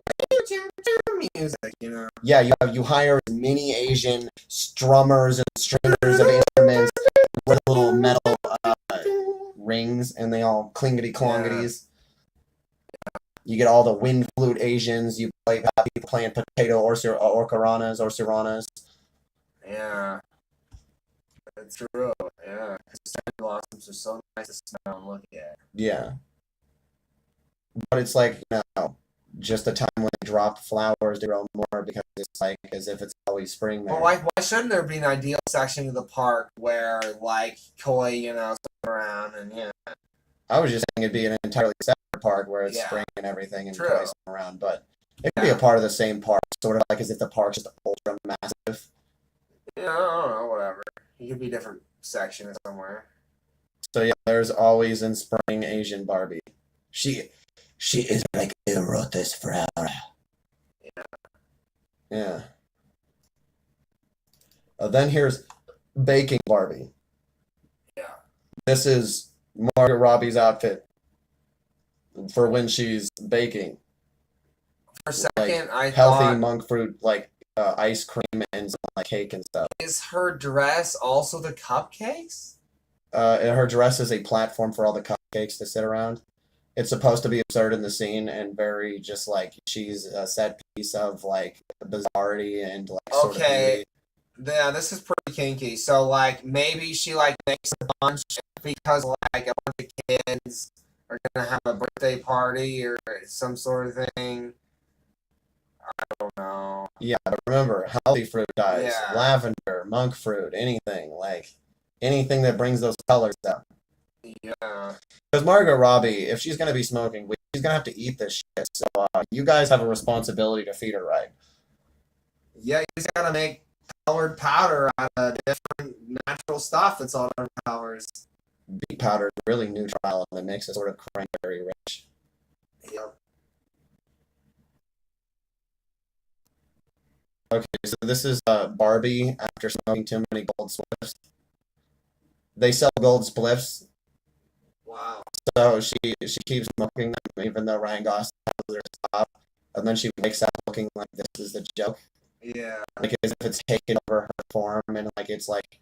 Music, you know. Yeah, you hire mini Asian strummers and stringers of instruments with little metal rings, and they all clingety clongities. You get all the wind flute Asians. You have people playing potato orcaranas or siranas. Yeah. That's true. Yeah. Because cherry blossoms are so nice to smell and look at. Yeah, but it's like just the time when they drop flowers to grow more, because it's like as if it's always spring there. Well, why shouldn't there be an ideal section of the park where, like, koi, stuff around and, I was just saying it'd be an entirely separate park where it's Yeah. spring and everything and True. toys around, but it could be a part of the same park, sort of like as if the park's just ultra massive. Yeah, I don't know, whatever. It could be a different section somewhere. So yeah, there's always in spring Asian Barbie. She is like a rotes flower. Yeah. Yeah. Then here's baking Barbie. Yeah. This is Margot Robbie's outfit for when she's baking. For a second, I Healthy thought, monk fruit, like ice cream and some like cake and stuff. is her dress also the cupcakes? And her dress is a platform for all the cupcakes to sit around. It's supposed to be absurd in the scene and very just like she's a set piece of like bizarrety and like sort of Okay. beauty. Yeah, this is pretty kinky. So, like, maybe she, like, makes a bunch because, like, a bunch of kids are gonna have a birthday party or some sort of thing. I don't know. Yeah, but remember, healthy fruit dyes, Yeah. lavender, monk fruit, anything that brings those colors out. Yeah. Because Margot Robbie, if she's gonna be smoking weed, she's gonna have to eat this shit. So you guys have a responsibility to feed her right. Yeah, you just gotta make colored powder out of different natural stuff that's all different colors. Beet powder is really neutral and it makes it sort of cranberry rich. Yep. Okay, so this is Barbie after smoking too many gold spliffs. They sell gold spliffs, Wow. so she keeps smoking them even though Ryan Gosling tells her to stop, and then she wakes up looking like this is the joke, Yeah. like as if it's taken over her form and like it's like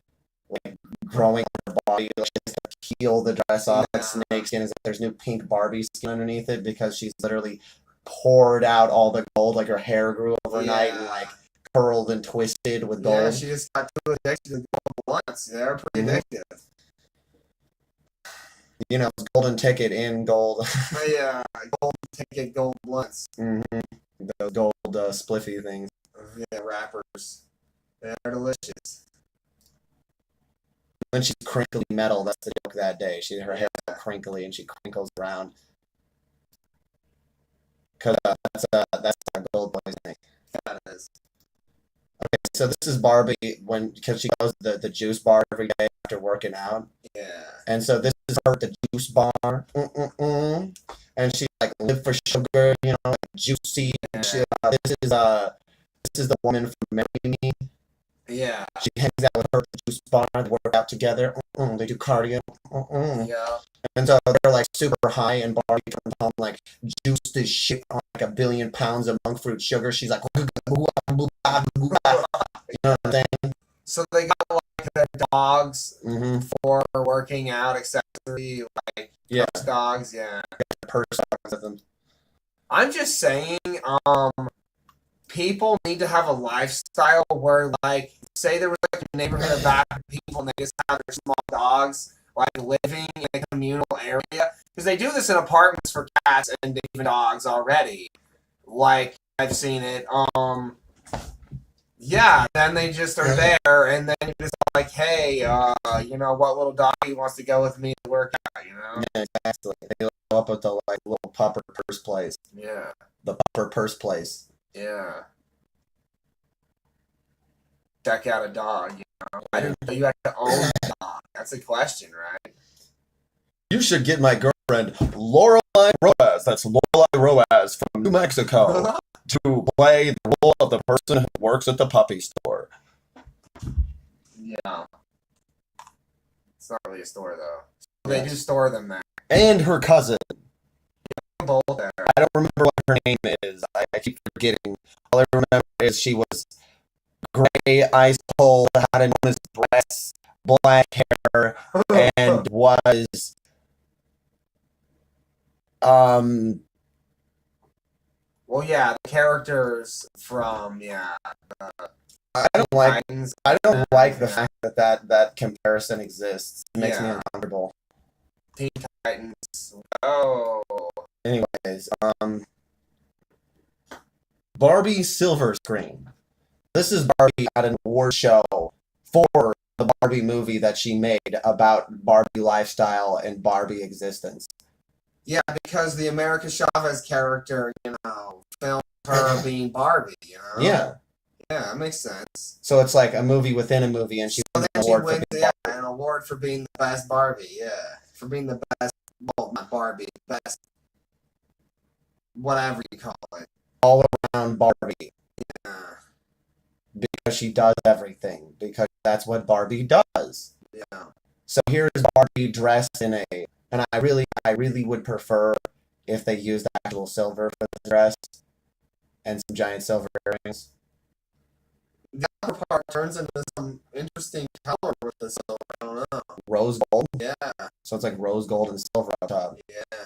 growing on her body, like she has to peel the dress off like Yeah. snake skin, as if there's new pink Barbie skin underneath it because she's literally poured out all the gold, like her hair grew overnight and Yeah. like curled and twisted with gold. Yeah, she just got too addicted to gold blunts. They're pretty Mhm. addictive. It's golden ticket in gold. But yeah, gold ticket, gold blunts. The gold spliffy things. Yeah, wrappers. They're delicious. Then she's crinkly metal. That's the joke that day. Her hair is crinkly and she crinkles around. Cause that's gold poisoning. That is. Okay, so this is Barbie because she goes to the juice bar every day after working out, Yeah. and so this is her at the juice bar, and she like live for sugar, like juicy. Yeah. This is the woman from Marry Me. Yeah. She hangs out with her at the juice bar. They work out together. They do cardio. Yeah. And so they're like super high, and Barbie comes home like juiced as shit on like 1 billion pounds of monk fruit sugar. She's like, you know what I'm saying? So they got like their dogs Mm-hmm. for working out accessory, like Yeah, purse dogs. Yeah. purse with them. I'm just saying, people need to have a lifestyle where, like, say there was like a neighborhood of bad people and they just have their small dogs like living in a communal area, because they do this in apartments for cats and even dogs already. Like, I've seen it. Yeah, then they just are there, and then you're just like, hey, what little doggy wants to go with me to work out, Yeah, Exactly. They go up at the like little pupper purse place. Yeah. The pupper purse place. Yeah. Check out a dog. I didn't know you had to own a dog. That's a question, right? You should get my girlfriend Lorelai Roaz. That's Lorelai Roaz from New Mexico to play the role of the person who works at the puppy store. Yeah. It's not really a store though. They do store them there. And her cousin. Both there. I don't remember what her name is. I keep forgetting. All I remember is she was gray, ice cold, had enormous breasts, black hair, and was Well, yeah, the characters from I don't like Titans. I don't like the fact that comparison exists. It makes me Yeah. uncomfortable. Teen Titans. Oh. Anyways, Barbie Silver Screen. This is Barbie at an award show for the Barbie movie that she made about Barbie lifestyle and Barbie existence. Yeah, because the America Chavez character, filmed her being Barbie, Yeah. Yeah, that makes sense. So it's like a movie within a movie, and she So wins then an she award for wins being Barbie. an award for being the best Barbie, yeah. For being the best, well, not Barbie, best, whatever you call it. All around Barbie. Yeah, Because she does everything. Because that's what Barbie does. yeah. So here's Barbie dressed in and I really would prefer if they used actual silver for the dress and some giant silver earrings. The upper part turns into some interesting color with the silver, I don't know. Rose gold. Yeah, So it's like rose gold and silver on top. yeah.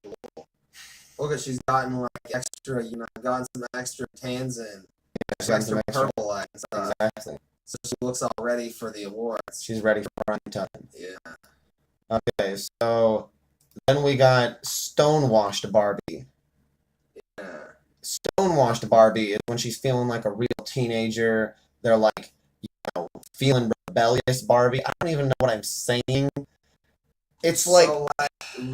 Cool. Look at she's gotten like extra, gotten some extra tans in. Some extra purple light and stuff. Exactly. So she looks all ready for the awards. She's ready for prime time. Yeah. Okay, so then we got stonewashed Barbie. Yeah. Stonewashed Barbie is when she's feeling like a real teenager. They're like, feeling rebellious Barbie. I don't even know what I'm saying. It's like, So,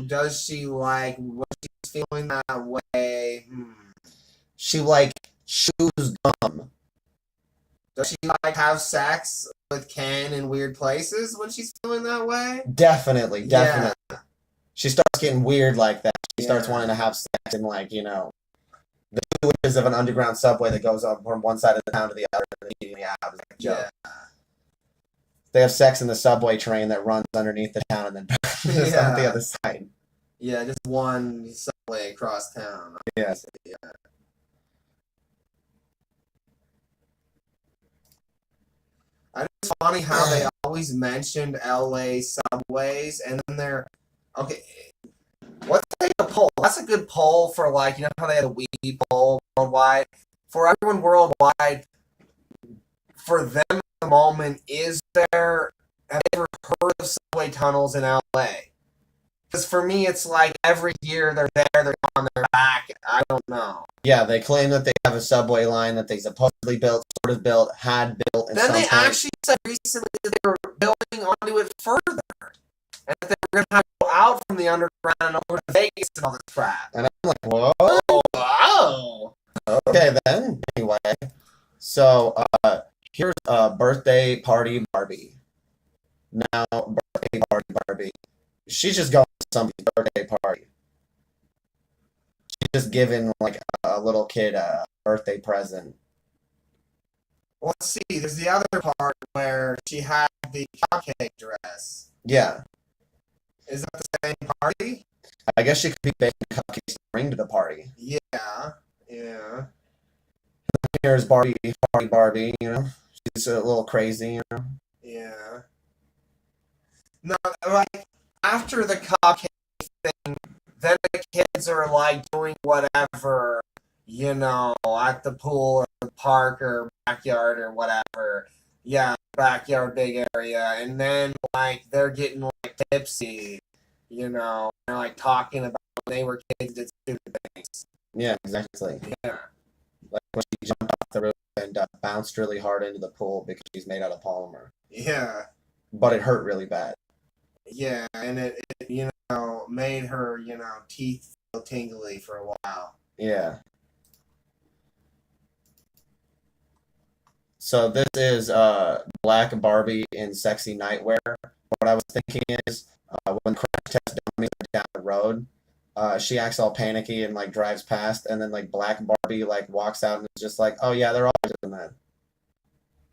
does she like when she's feeling that way? she like chews gum. Does she like have sex with Ken in weird places when she's feeling that way? Definitely. Yeah. She starts getting weird like that. She starts Yeah. wanting to have sex in like, the sewers of an underground subway that goes up from one side of the town to the other and immediately out. It's like a joke. Yeah. They have sex in the subway train that runs underneath the town and then just on the other side. Yeah, just one subway across town. Yes. Yeah. I think it's funny how they always mentioned LA subways and then they're okay. Let's take a poll. That's a good poll for how they had a weed poll worldwide. For everyone worldwide, for them at the moment, have they ever heard of subway tunnels in LA? Because for me, it's like every year they're on their back. I don't know. Yeah, they claim that they have a subway line that they supposedly built, sort of built, had built. Then they actually said recently that they were building onto it further. And that they were going to have to go out from the underground and over to Vegas and all this crap. And I'm like, whoa. Oh, wow. Okay, then. Anyway, so here's a birthday party Barbie. Now, birthday party Barbie. She's just going to somebody's birthday party. She's just giving like a little kid a birthday present. Well, let's see. There's the other part where she had the cupcake dress. Yeah. Is that the same party? I guess she could be baking cupcakes to bring to the party. Yeah. Yeah. Here's Barbie, She's a little crazy, Yeah. No, like, after the cupcake thing, then the kids are, like, doing whatever, at the pool or the park or backyard or whatever. Yeah, backyard, big area. And then, like, they're getting, like, tipsy, they're, like, talking about when they were kids did stupid things. Yeah, exactly. Yeah. Like when she jumped off the roof and bounced really hard into the pool because she's made out of polymer. Yeah. But it hurt really bad. Yeah, and it made her, teeth feel tingly for a while. Yeah. So this is Black Barbie in sexy nightwear. What I was thinking is when crash test dummy went down the road, she acts all panicky and like drives past, and then like Black Barbie like walks out and is just like, oh yeah, they're always doing that.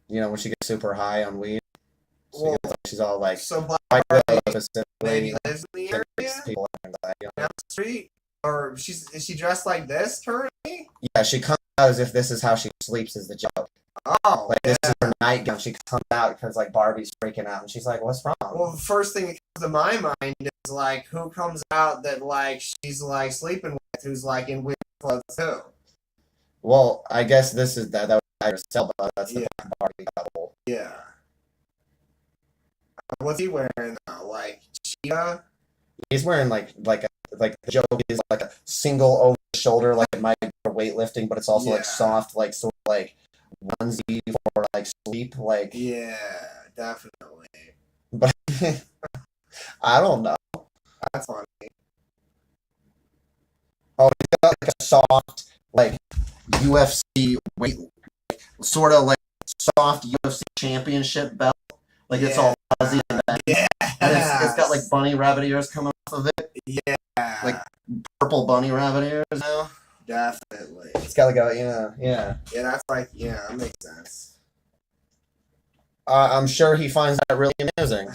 When she gets super high on weed, she's all like, So Black White Barbie Widow specifically, maybe lives in the area people like that, down the street, or is she dressed like this currently? Yeah, she comes out as if this is how she sleeps. Is the joke? Oh, Like this is her nightgown. She comes out because like Barbie's freaking out, and she's like, "What's wrong?" Well, the first thing that comes to my mind is like, who comes out that like she's like sleeping with, who's like in weird clothes too? Well, I guess this is that was Idris Elba. That's the Black Barbie couple. Yeah. What's he wearing now? Like cheetah? He's wearing like the joke is like a single over the shoulder, like it might be for weightlifting, but it's also like soft, like sort of like onesie for like sleep, like. Yeah, definitely. But I don't know. That's funny. Oh, he's got like a soft, like UFC weight, sort of like soft UFC championship belt. Like it's all fuzzy and that. Yeah. And it's got like bunny rabbit ears coming off of it. Yeah. Like purple bunny rabbit ears now. Definitely. It's got like a Yeah, that's like that makes sense. I'm sure he finds that really amusing.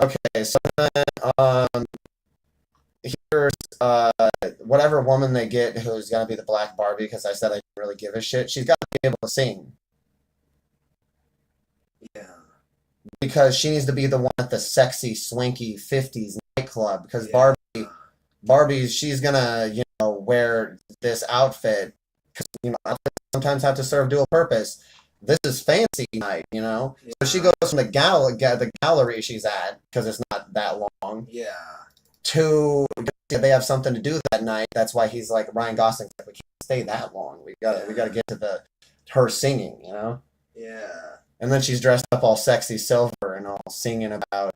Okay, so then here's whatever woman they get who's gonna be the Black Barbie, because I said I didn't really give a shit. She's got to be able to sing. Yeah. Because she needs to be the one at the sexy, swanky 50s nightclub. Because Barbie, she's gonna, wear this outfit. Because, outfits sometimes have to serve dual purpose. This is fancy night, So she goes from the gallery she's at, because it's not that long. Yeah. To they have something to do that night. That's why he's like Ryan Gosling's like, we can't stay that long. We gotta get to her singing, Yeah. And then she's dressed up all sexy silver and all singing about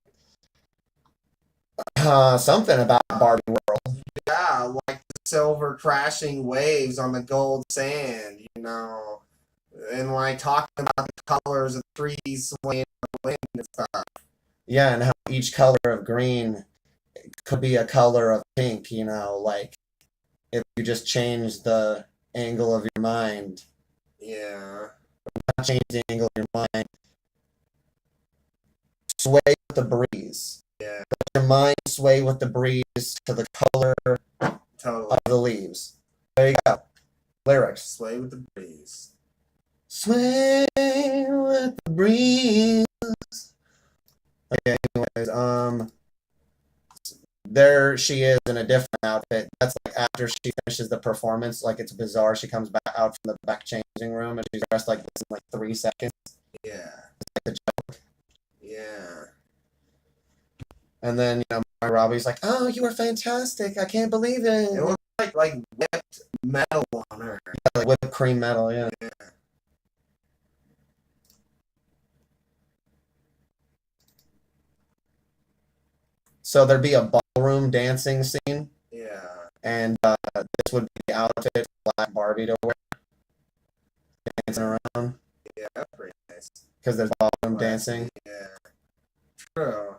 something about Barbie world. Yeah, like the silver crashing waves on the gold sand, and like talking about the colors of trees swaying in the wind and stuff. Yeah, and how each color of green could be a color of pink, like if you just change the angle of your mind. Yeah. Not change the angle of your mind. Sway with the breeze. Yeah. Let your mind sway with the breeze to the color of the leaves. There you go. Lyrics. Sway with the breeze. Sway with the breeze. Okay, anyways, there she is in a different outfit. That's like after she finishes the performance. Like it's bizarre. She comes back out from the back changing room and she's dressed like this in like 3 seconds. Yeah. It's like the joke. Yeah. And then Margot Robbie's like, "Oh, you were fantastic! I can't believe it." It looked like whipped metal on her. Yeah, like whipped cream metal. Yeah. So there'd be a ballroom dancing scene. Yeah. And this would be the outfit for Black Barbie to wear. Dancing around. Yeah, that's pretty nice. Because there's ballroom dancing. Yeah. True.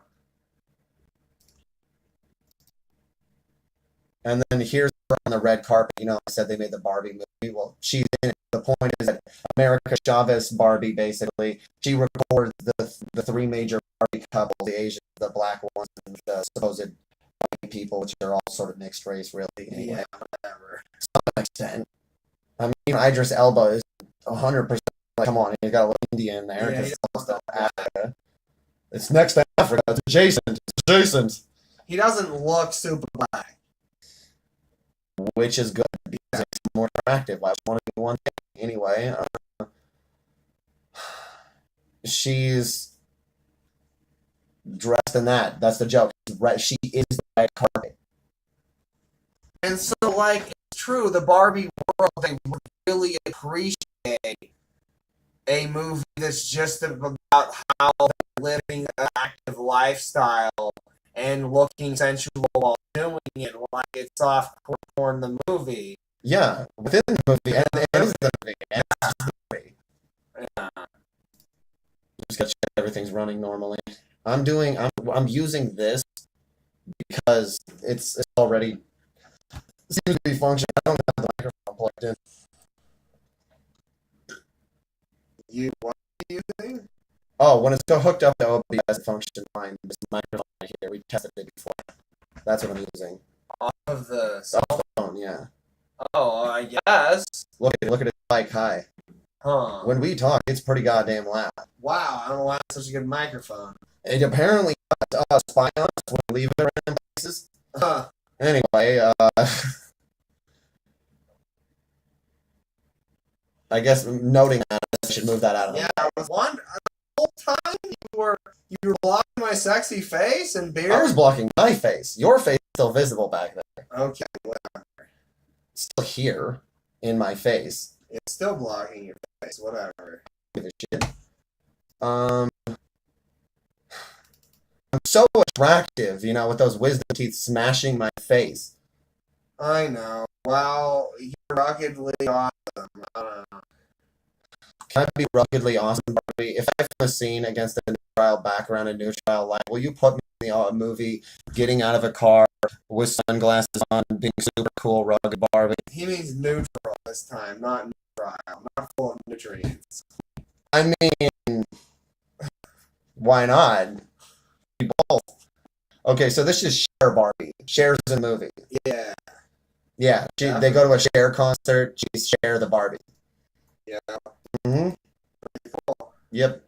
And then here's her on the red carpet. I said they made the Barbie movie. Well, she's in it. The point is that America Chavez Barbie, basically, she records the 3 major Barbie couples, the Asian, the black ones, and the supposed white people, which are all sort of mixed race, really. Anyway. Yeah, whatever. To some extent. I mean, Idris Elba is 100%. Like, come on, he's got a little India in there. Yeah, It's close to Africa. It's next to Africa. It's adjacent. It's adjacent. He doesn't look super black. Which is good because it's more attractive. I want to do one thing. Anyway, she's dressed in that. That's the joke. She is the red carpet. And so, like, it's true, the Barbie world, they would really appreciate a movie that's just about how they're living an active lifestyle and looking sensual while doing it, like it's softcore porn the movie. Yeah, within the movie, and it is the movie, and it's just the movie. Yeah. Just gotta check everything's running normally. I'm using this because it's already seems to be functioning. I don't have the microphone plugged in. What are you using? Oh, when it's hooked up to OBS, it functions fine. This microphone right here, we tested it before. That's what I'm using. Off of the Cell phone, yeah. Oh, I guess. Look at it spike high. Huh. When we talk, it's pretty goddamn loud. Wow, I don't know why it's such a good microphone. It apparently spy on us when we leave it around places. Huh. Anyway, I guess noting that I should move that out of the way. I was wondering the whole time you were blocking my sexy face and beard. I was blocking my face. Your face is still visible back there. Okay, whatever. It's still here in my face. It's still blocking your face. Whatever. Give a shit. I'm so attractive, you know, with those wisdom teeth smashing my face. I know. Well, you're ruggedly awesome. I don't know. Can I be ruggedly awesome, Barbie? If I film a scene against a neutral background and neutral light, will you put me in the movie getting out of a car with sunglasses on, being super cool, rugged Barbie? He means neutral this time, not neutral, not full of nutrients. I mean, why not? We both. Okay, so this is Cher Barbie. Cher's in the movie. Yeah. Yeah, they go to a Cher concert. She's Cher the Barbie. Yeah. Mm-hmm. Cool. Yep.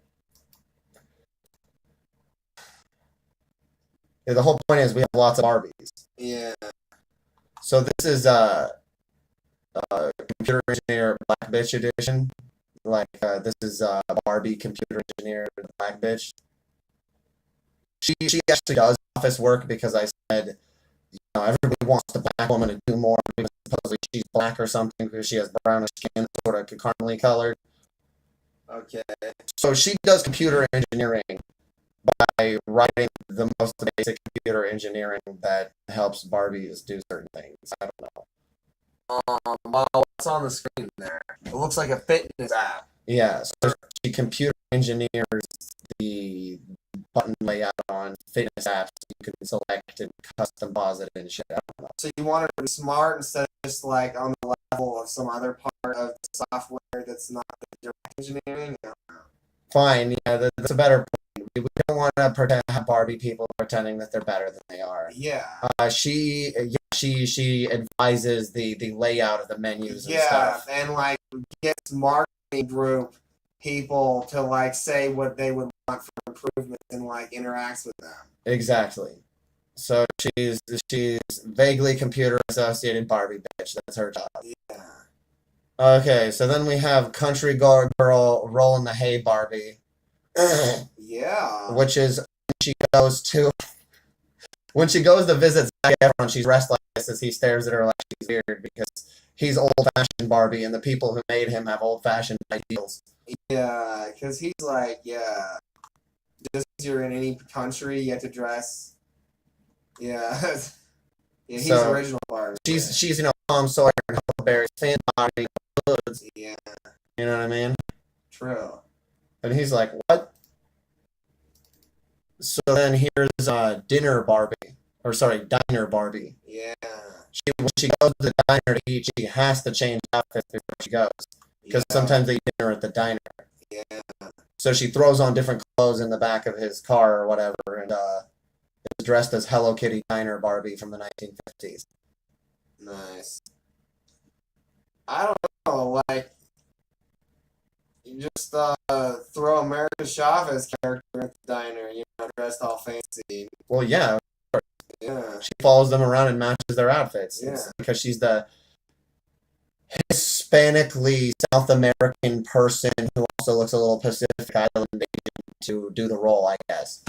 Yeah, the whole point is we have lots of Barbies. Yeah. So this is computer engineer black bitch edition. Like this is Barbie computer engineer black bitch. She actually does office work because I said, you know, everybody wants the black woman to do more because supposedly she's black or something because she has brownish skin, sort of caramely colored. Okay. So she does computer engineering by writing the most basic computer engineering that helps Barbies do certain things. I don't know. Well, what's on the screen there? It looks like a fitness app. Yeah, so she computer engineers the button layout on fitness apps. You can select and custom it and shit. I don't know. So you want it to be smart instead of just like on the level of some other part of the software that's not the direct engineering? I don't know. Fine, yeah, that's a better point. We don't want to have Barbie people pretending that they're better than they are. Yeah. She advises the layout of the menus and stuff. Yeah, and like gets marketing group people to like say what they would want for improvement and like interacts with them. Exactly. So she's vaguely computer associated Barbie bitch. That's her job. Yeah. Okay, so then we have country girl rolling the hay Barbie. Yeah. Which is when she goes to visit Zac Efron, she's dressed like this as he stares at her like she's weird because he's old-fashioned Barbie and the people who made him have old-fashioned ideals. Yeah, because he's like, yeah, just because you're in any country, you have to dress. Yeah. Yeah, he's So, original Barbie. She's you know, Tom Sawyer and Huckleberry's fan body hoods. Yeah, You know what I mean? true. And he's like, what? So then here's Diner Barbie. Or sorry, Diner Barbie. Yeah. When she goes to the diner to eat, she has to change outfits before she goes. Because Yeah. sometimes they eat dinner at the diner. Yeah. So she throws on different clothes in the back of his car or whatever and is dressed as Hello Kitty Diner Barbie from the 1950s. Nice. I don't know, like, you just throw America Chavez character at the diner, you know, dressed all fancy. Well, yeah, Yeah. she follows them around and matches their outfits. Yeah. It's because she's the Hispanically South American person who also looks a little Pacific Island Asian to do the role, I guess.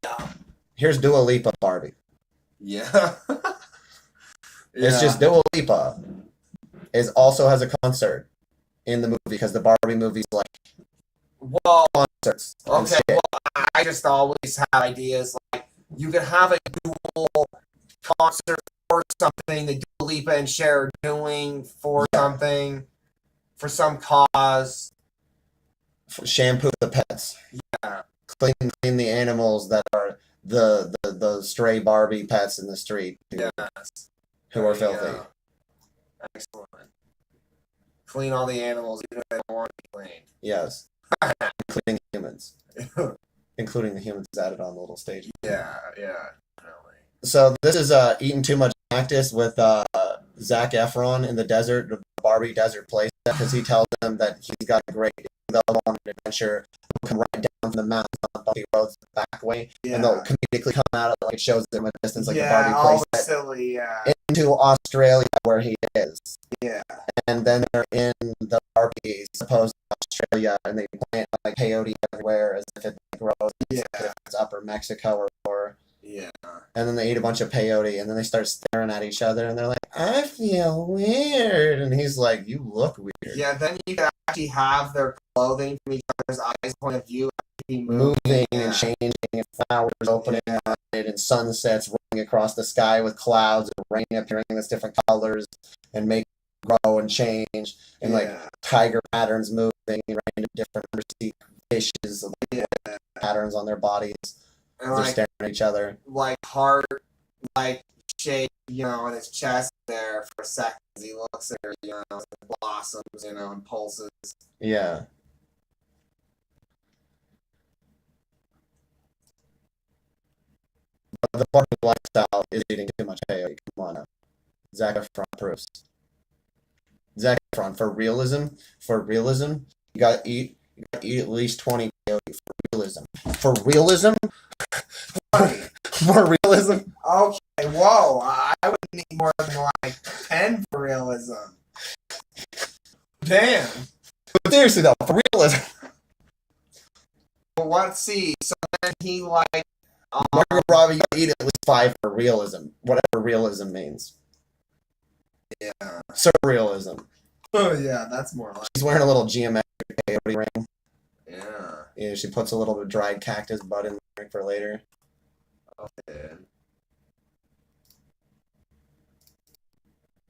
Yeah. Here's Dua Lipa Barbie. Yeah. It's just Dua Lipa also has a concert in the movie because the Barbie movie's like well, concerts. and okay, shit. well, I just always have ideas like you could have a dual concert for something that Dua Lipa and Cher are doing for something, for some cause. Shampoo the pets. Yeah. Clean the animals that are the stray Barbie pets in the street. Yes. Who are filthy. Excellent. Clean all the animals even if they don't want to be cleaned. Yes. Including humans. Including the humans added on the little stage. Yeah, definitely. So this is Eating Too Much Cactus with Zac Efron in the desert, the Barbie desert place, because he tells them that he's got a great, they'll go on an adventure, they'll come right down from the mountains on bumpy roads the back way, and they'll comedically come out of like it shows them a distance like the Barbie all place silly, into Australia where he is. Yeah. And then they're in the Barbie supposed Australia, and they plant like peyote everywhere as if it grows. Yeah. If it's upper Mexico or Yeah. and then they eat a bunch of peyote, and then they start staring at each other, and they're like, "I feel weird," and he's like, "You look weird." Yeah. Then you can actually have their clothing from each other's eyes point of view actually moving and changing, and flowers opening on it, and sunsets rolling across the sky with clouds, and rain appearing in its different colors, and make it grow and change, and like tiger patterns moving, and random different undersea fishes, patterns on their bodies. And they're staring at each other. Like heart, like shape, you know, in his chest there for a second. He looks there, you know, it blossoms, you know, and pulses. Yeah. But the Barbie lifestyle is eating too much peyote. Come on now. Zac Efron proofs. Zac Efron, for realism, you gotta eat at least 20 peyote for realism. For realism? For realism? Okay, whoa. I would need more than like 10 for realism. Damn. But seriously though, for realism. Well, let's see. So then he like Margot Robbie, you eat at least 5 for realism. Whatever realism means. Yeah. Surrealism. Oh yeah, that's more like. She's wearing a little geometric peyote ring. Yeah. Yeah, she puts a little bit of dried cactus bud in there for later. Okay.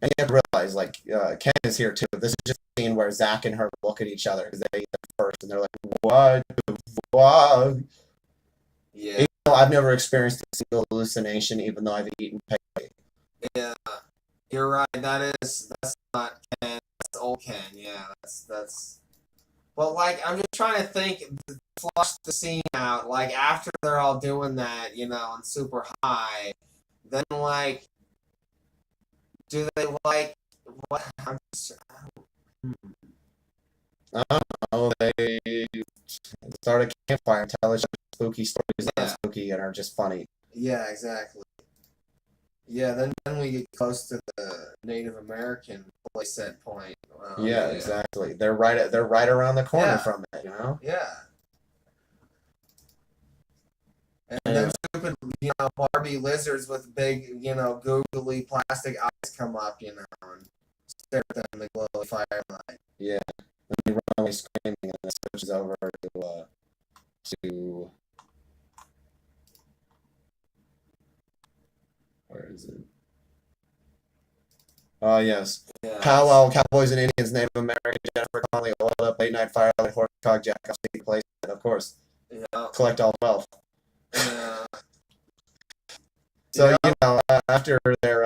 And you have to realize, like, Ken is here too. This is just a scene where Zach and her look at each other because they eat them first, and they're like, "What the fuck?" Yeah. Even though I've never experienced a single hallucination, even though I've eaten peyote. Yeah, you're right. That's not Ken. That's old Ken. Yeah, that's. But like, I'm just trying to think, flush the scene out. Like after they're all doing that, you know, and super high, then like, do they like what? I'm just. I don't know. They start a campfire and tell each other spooky stories that are spooky and are just funny. Yeah, exactly. Yeah, then we get close to the Native American playset point. Yeah, exactly. They're right around the corner from it, you know? Yeah. And then stupid, you know, Barbie lizards with big, you know, googly plastic eyes come up, you know, and stare at them in the glow of firelight. Yeah. And they run away screaming, and it switches over to where is it? Oh, yes. Yeah. Powwow, Cowboys and Indians, Native American, Jennifer Connelly, oiled up, late night firelight, horse cock, jack, city place, and of course, collect all wealth. Yeah. So, you know, after their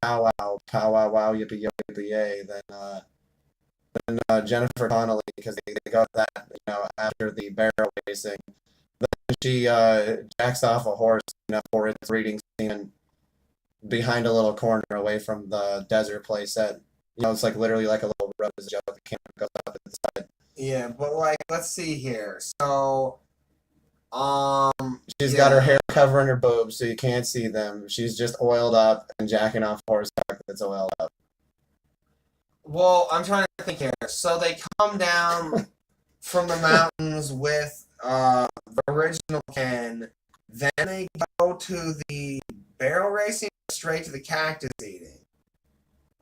powwow, wow, yippee, yippee, yay, then Jennifer Connelly, because they go to that, you know, after the barrel racing, then she jacks off a horse, you know, for its breeding season behind a little corner away from the desert place that, you know, it's like literally like a little road as a joke. The camera goes up at the side. Yeah, but like, let's see here. So, she's got her hair covering her boobs so you can't see them. She's just oiled up and jacking off horseback that's oiled up. Well, I'm trying to think here. So they come down from the mountains with the original Ken. Then they go to the barrel racing straight to the cactus eating.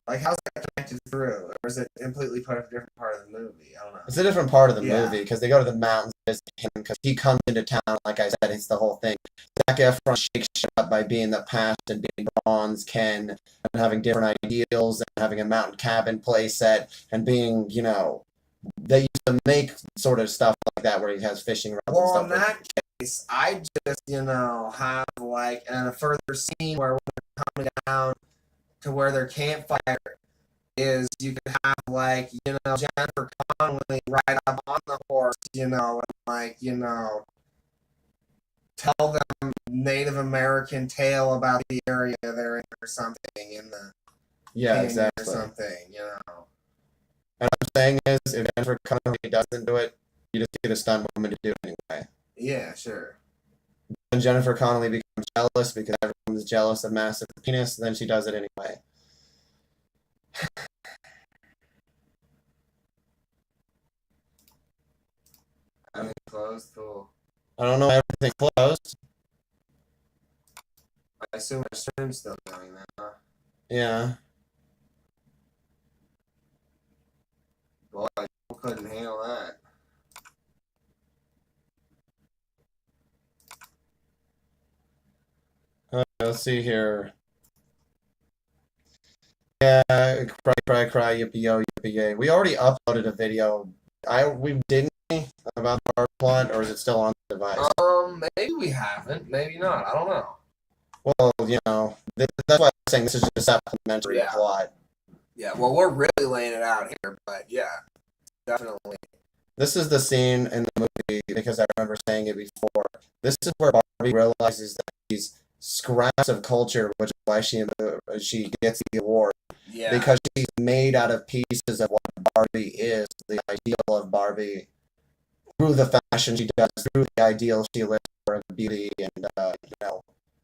Like, how's that connected through? Or is it completely part of a different part of the movie? I don't know. It's a different part of the Yeah. movie because they go to the mountains to visit him because he comes into town. Like I said, it's the whole thing. Zac Efron shakes shit up by being the past and being bronze Ken and having different ideals and having a mountain cabin play set and being, they used to make sort of stuff like that where he has fishing rods and Well, stuff. in that case, I just, have like a further scene where they're coming down to where their campfire is. You could have like, Jennifer Connelly ride up on the horse, and like, tell them Native American tale about the area they're in or something in the Yeah, canyon exactly. or something, And what I'm saying is, if Jennifer Connelly doesn't do it, you just get a stunt woman to do it anyway. Yeah, sure. And Jennifer Connelly becomes jealous because everyone's jealous of massive penis, then she does it anyway. Everything closed, cool. I don't know why everything closed. I assume our stream's still going now. Yeah. Boy, I couldn't handle that. Let's see here. Yeah, cry, cry, cry, yippee yo, yippee yay. We already uploaded a video. We didn't about our plot, or is it still on the device? Maybe we haven't, maybe not. I don't know. Well, that's why I'm saying this is just a supplementary plot. Yeah, well, we're really laying it out here, but yeah, definitely. This is the scene in the movie because I remember saying it before. This is where Barbie realizes that these scraps of culture, which is why she gets the award. Yeah. Because she's made out of pieces of what Barbie is, the ideal of Barbie, through the fashion she does, through the ideal she lives for of beauty and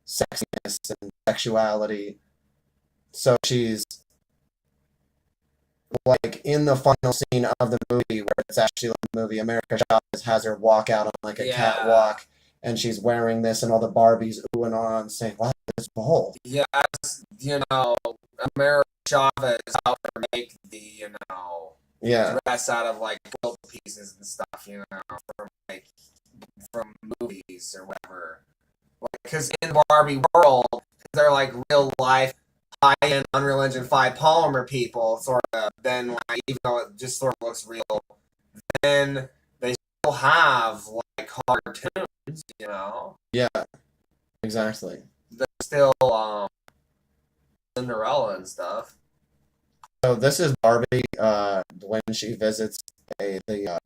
sexiness and sexuality. So she's like in the final scene of the movie where it's actually like the movie America Chavez has her walk out on like a catwalk and she's wearing this and all the Barbies oohing on saying, wow, it's bold. Yes, America Chavez out there make the, dress out of like quilt pieces and stuff, from movies or whatever. Because in the Barbie world, they're like real life, high-end Unreal Engine 5 polymer people, sort of. Then, like, even though it just sort of looks real, then they still have like cartoons, Yeah, exactly. They're still Cinderella and stuff. So this is Barbie when she visits the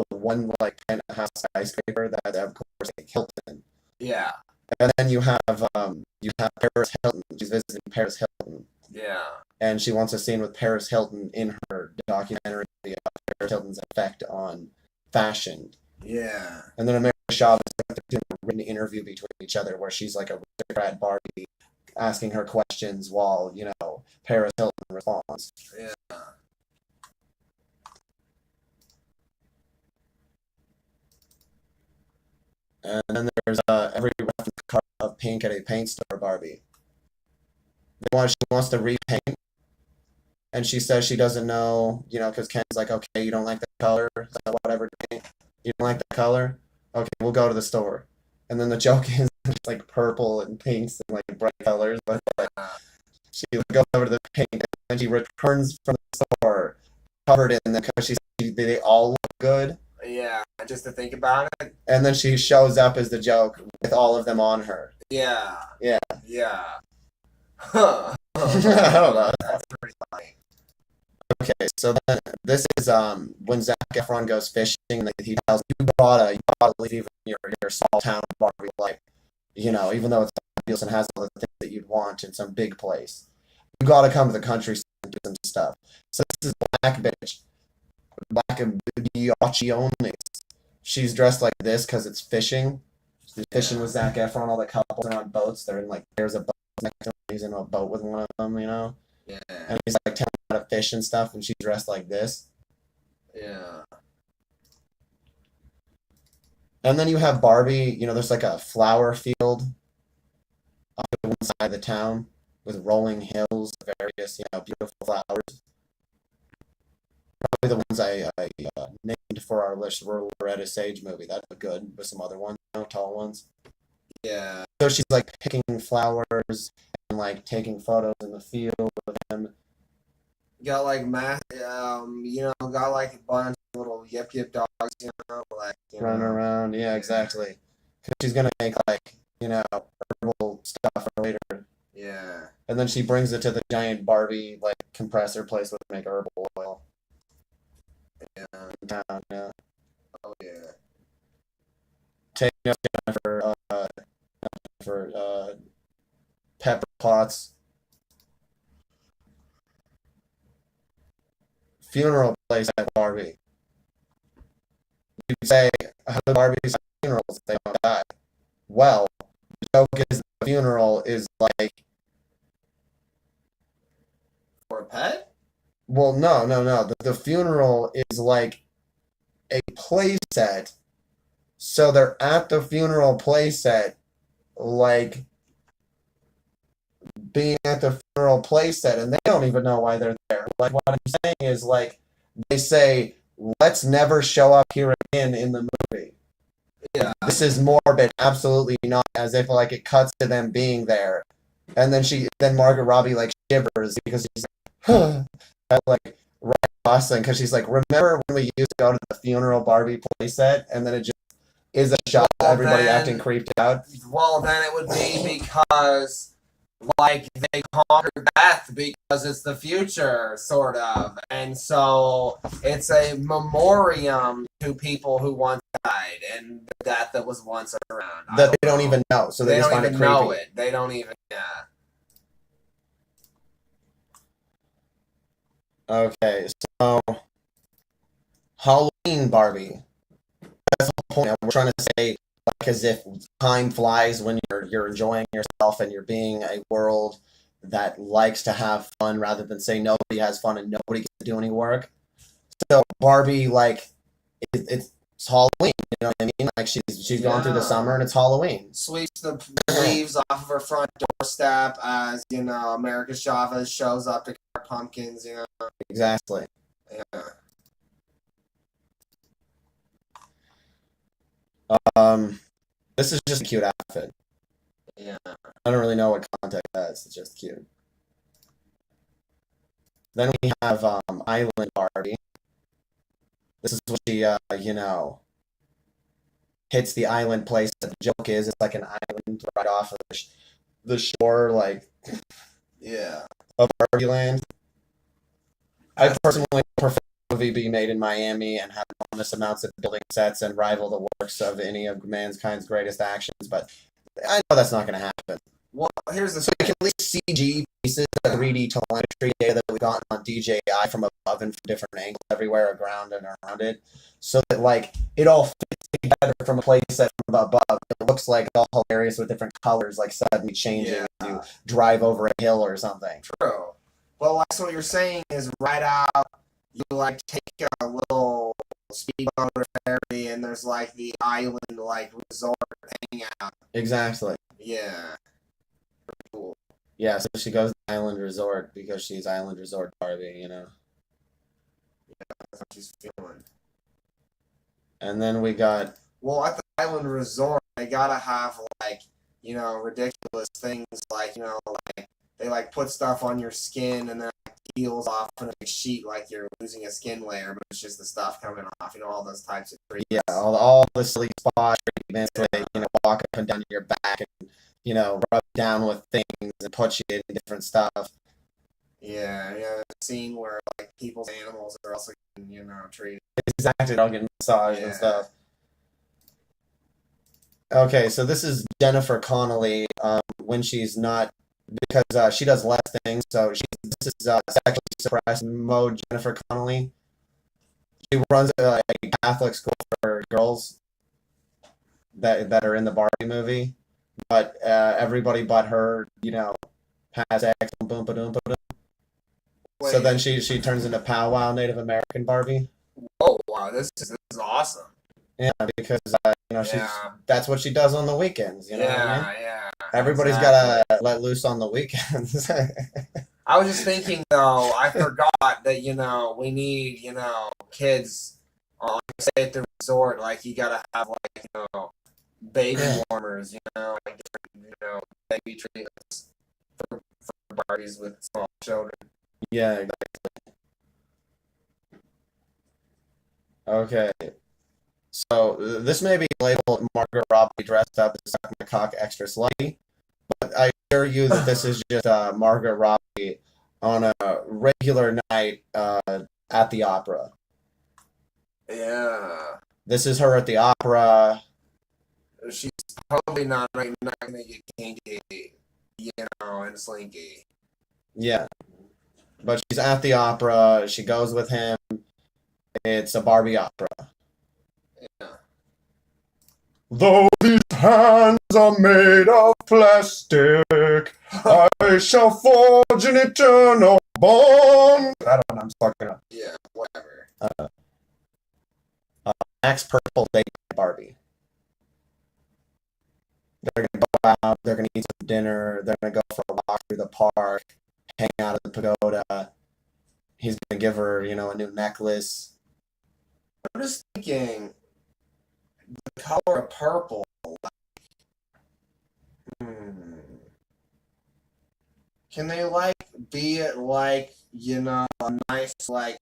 one like penthouse skyscraper that of course like Hilton. Yeah. And then you have Paris Hilton. She's visiting Paris Hilton. Yeah. And she wants a scene with Paris Hilton in her documentary about Paris Hilton's effect on fashion. Yeah. And then America Chavez doing a written interview between each other where she's like a aristocrat Barbie asking her questions while, Paris Hilton responds. Yeah. And then there's every reference card of pink at a paint store Barbie. She wants to repaint, and she says she doesn't know, because Ken's like, okay, you don't like the color, so whatever, you don't like the color? Okay, we'll go to the store. And then the joke is it's like purple and pinks and like bright colors, but like, she goes over to the paint, and then she returns from the store covered in them because they all look good. Yeah, just to think about it. And then she shows up as the joke with all of them on her. Yeah. Yeah. Yeah. Huh. I don't know. That's pretty funny. Okay, so then this is when Zac Efron goes fishing. Like, he tells you gotta leave your small town Barbie life. Even though it's fabulous and has all the things that you'd want in some big place, you gotta come to the countryside and do some stuff. So this is black bitch, black and biocchiones. She's dressed like this because it's fishing. She's fishing with Zac Efron. All the couples are on boats. They're in like there's a boat next to him. He's in a boat with one of them. Yeah. And he's like telling her how to fish and stuff, and she's dressed like this. Yeah. And then you have Barbie, there's like a flower field on one side of the town. with rolling hills, various, beautiful flowers. Probably the ones I named for our list were Loretta Sage movie. That'd be good with some other ones, tall ones. Yeah. So she's like picking flowers and like taking photos in the field with him. Got like got like a bunch of little yip yip dogs, like Running around. Yeah, exactly. 'Cause she's gonna make like, herbal stuff for later. Yeah. And then she brings it to the giant Barbie like compressor place to make herbal oil. Yeah. Yeah. Oh yeah. Taking up for Pepper Potts funeral place at Barbie. You say, how do Barbies have funerals if they don't die? Well, the joke is the funeral is like, For a pet? well, no. The funeral is like a play set. So they're at the funeral play set, like being at the funeral play set, and they don't even know why they're there. Like, what I'm saying is, like, they say, let's never show up here again in the movie. Yeah. This is morbid, absolutely not, as if like it cuts to them being there. And then Margaret Robbie like shivers because she's like, like right Boston, because she's like, remember when we used to go to the funeral Barbie playset, and then it just is a shot of everybody acting creeped out. Well, then it would be because like they conquered death because it's the future, sort of, and so it's a memoriam to people who once died and the death that was once around. That they don't even know, so they just don't find even it creepy. know it. They don't even. Yeah. Okay, so Halloween Barbie. That's the whole point. We're trying to say, like, as if time flies when you're enjoying yourself and you're being a world that likes to have fun rather than say nobody has fun and nobody gets to do any work. So Barbie, like, it's Halloween. You know what I mean? Like she's gone through the summer and it's Halloween. Sweeps the leaves off of her front doorstep as America Chavez shows up to carve pumpkins. Exactly. Yeah. This is just a cute outfit. Yeah. I don't really know what context that is. It's just cute. Then we have Island Barbie. This is what she, hits the island place. The joke is it's like an island right off of the shore, like, of Barbie Land. I personally prefer the movie be made in Miami and have enormous amounts of building sets and rival the works of any of mankind's greatest actions, but I know that's not going to happen. Well, here's the So you can at least CG pieces of 3D telemetry data that we've gotten on DJI from above and from different angles everywhere around and around it, so that like it all fits together from a place set from above. It looks like all hilarious with different colors, like suddenly changing as you drive over a hill or something. True. Well, like, so what you're saying is right out, you like take a little speedboat or ferry, and there's like the island like resort hangout. Exactly. Yeah. Cool. Yeah, so she goes to Island Resort because she's Island Resort Barbie, Yeah, that's what she's feeling. And then we got. Well, at the island resort, they gotta have like ridiculous things like like they like put stuff on your skin and then like, peels off in a sheet like you're losing a skin layer, but it's just the stuff coming off. All those types of treatments. Yeah, all the silly spa treatments. They walk up and down your back and rub down with things and put you in different stuff. Yeah, a scene where like people's animals are also treated. Exactly, they'll get massaged and stuff. Okay, so this is Jennifer Connelly when she's not, because she does less things. So this is sexually suppressed mode Jennifer Connelly. She runs a Catholic school for girls that are in the Barbie movie, but everybody but her, has sex. Boom, ba-doom, ba-doom. So then she turns into powwow Native American Barbie. Oh wow, this is awesome. Yeah, because she's that's what she does on the weekends. You know what I mean? Yeah. Everybody's exactly. gotta let loose on the weekends. I was just thinking though, I forgot that we need kids say at the resort, like you gotta have like baby warmers, like different baby treatments for parties with small children. Yeah. Okay. So this may be labeled Margaret Robbie dressed up as suck my cock extra slutty, but I assure you that this is just Margaret Robbie on a regular night at the opera. Yeah, This is her at the opera. she's probably not gonna get kinky, and slinky. Yeah, but she's at the opera. She goes with him. It's a Barbie opera. Yeah. Though these hands are made of plastic, I shall forge an eternal bond. I don't know, I'm fucking up. Yeah, whatever. Max Purple date Barbie. They're gonna go out, they're gonna eat some dinner, they're gonna go for a walk through the park, hang out at the pagoda. He's gonna give her, a new necklace. I'm just thinking the color of purple. Hmm. Can they be it a nice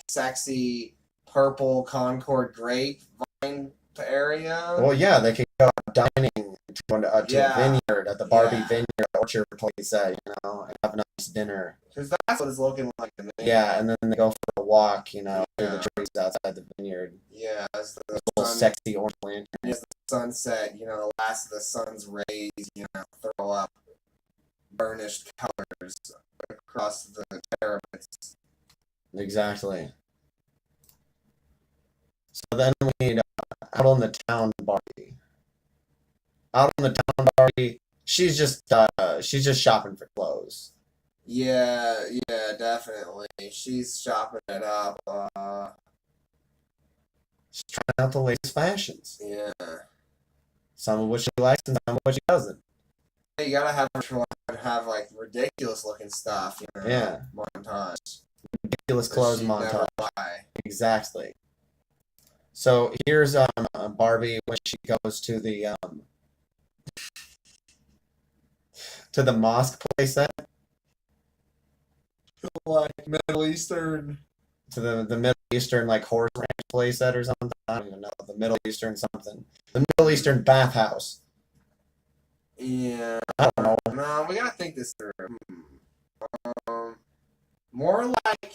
sexy purple Concord grapevine area? Well, yeah, they could go out dining to a Yeah, vineyard at the Barbie yeah. Vineyard orchard place, and have a nice dinner. Because that's what it's looking like to me. Yeah, and then they go for a walk, through Yeah. the trees outside the vineyard. Yeah, as the Little sun, sexy orange lantern. as the sunset, the last of the sun's rays, throw up burnished colors across the parapets. Exactly. So then we need out on the town Barbie. Out on the town Barbie, she's just shopping for clothes. Yeah, yeah, definitely. She's shopping it up. She's trying out the latest fashions. Yeah. Some of what she likes and some of what she doesn't. You gotta have ridiculous looking stuff, Yeah. montage. Ridiculous clothes She'd montage. never buy. Exactly. So here's Barbie when she goes to the mosque playset, Middle Eastern. to the Middle Eastern horse ranch playset or something. I don't even know, the Middle Eastern something, the Middle Eastern bathhouse. Yeah. I don't know. No, we gotta think this through. More like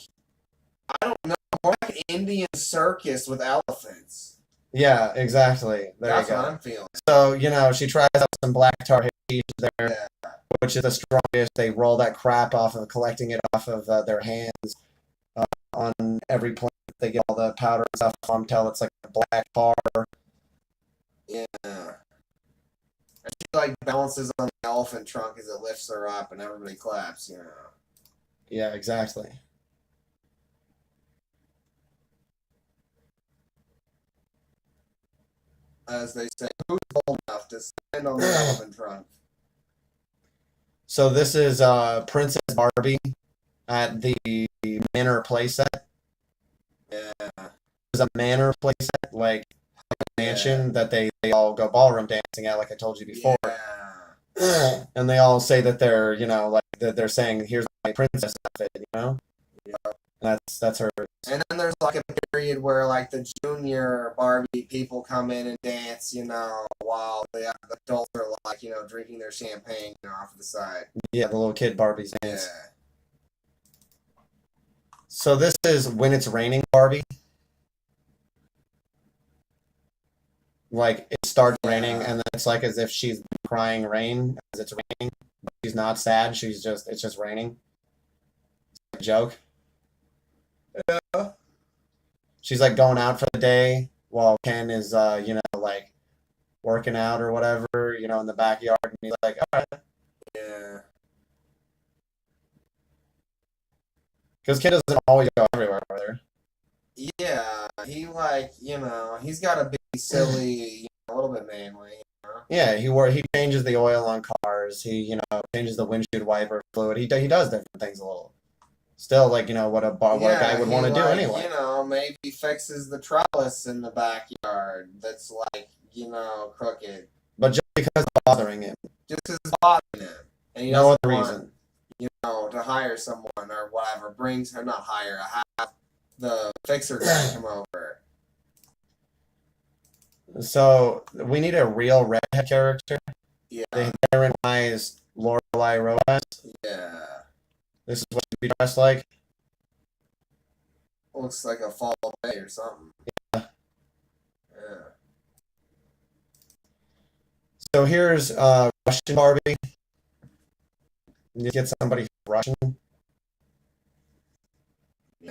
I don't know, more like an Indian circus with elephants. Yeah, exactly. There That's you go. what I'm feeling. So she tries out some black tar hashish there, Yeah. which is the strongest. They roll that crap collecting it off of their hands on every plant. They get all the powder and stuff on until it's like a black tar. Yeah. And she balances on the elephant trunk as it lifts her up and everybody claps, Yeah, exactly. As they say, who's bold enough to stand on the elephant trunk? So this is Princess Barbie at the Manor playset. Yeah. There's a Manor playset, like a mansion that they all go ballroom dancing at, like I told you before. Yeah. And they all say that they're, that they're saying, "Here's my princess outfit," Yeah. That's her. And then there's a period where the junior Barbie people come in and dance, while the adults are drinking their champagne off to the side. Yeah, the little kid Barbies dance. Yeah. So this is when it's raining Barbie. It starts raining, and then it's as if she's crying rain as it's raining. But she's not sad. It's just raining. It's a joke. Yeah. She's going out for the day while Ken is working out or whatever, in the backyard, and he's like, all right. Yeah. Because Ken doesn't always go everywhere with her. Yeah, he's got to be silly, a little bit manly. Yeah, he changes the oil on cars. tires. He, changes the windshield wiper fluid. He does different things a little. Still, like, what what a guy would want to do anyway. Maybe fixes the trellis in the backyard that's like, crooked. But just because it's bothering him. Just because it's bothering him. And he No doesn't other want, reason. to hire someone or whatever. Not hire, have the fixer guy come over. So, we need a real redhead character. Yeah. The heroine is Lorelai Rojas. Yeah. This is what she'd be dressed like. Looks like a fall day or something. Yeah. Yeah. So here's Russian Barbie. You get somebody who's Russian. Yeah.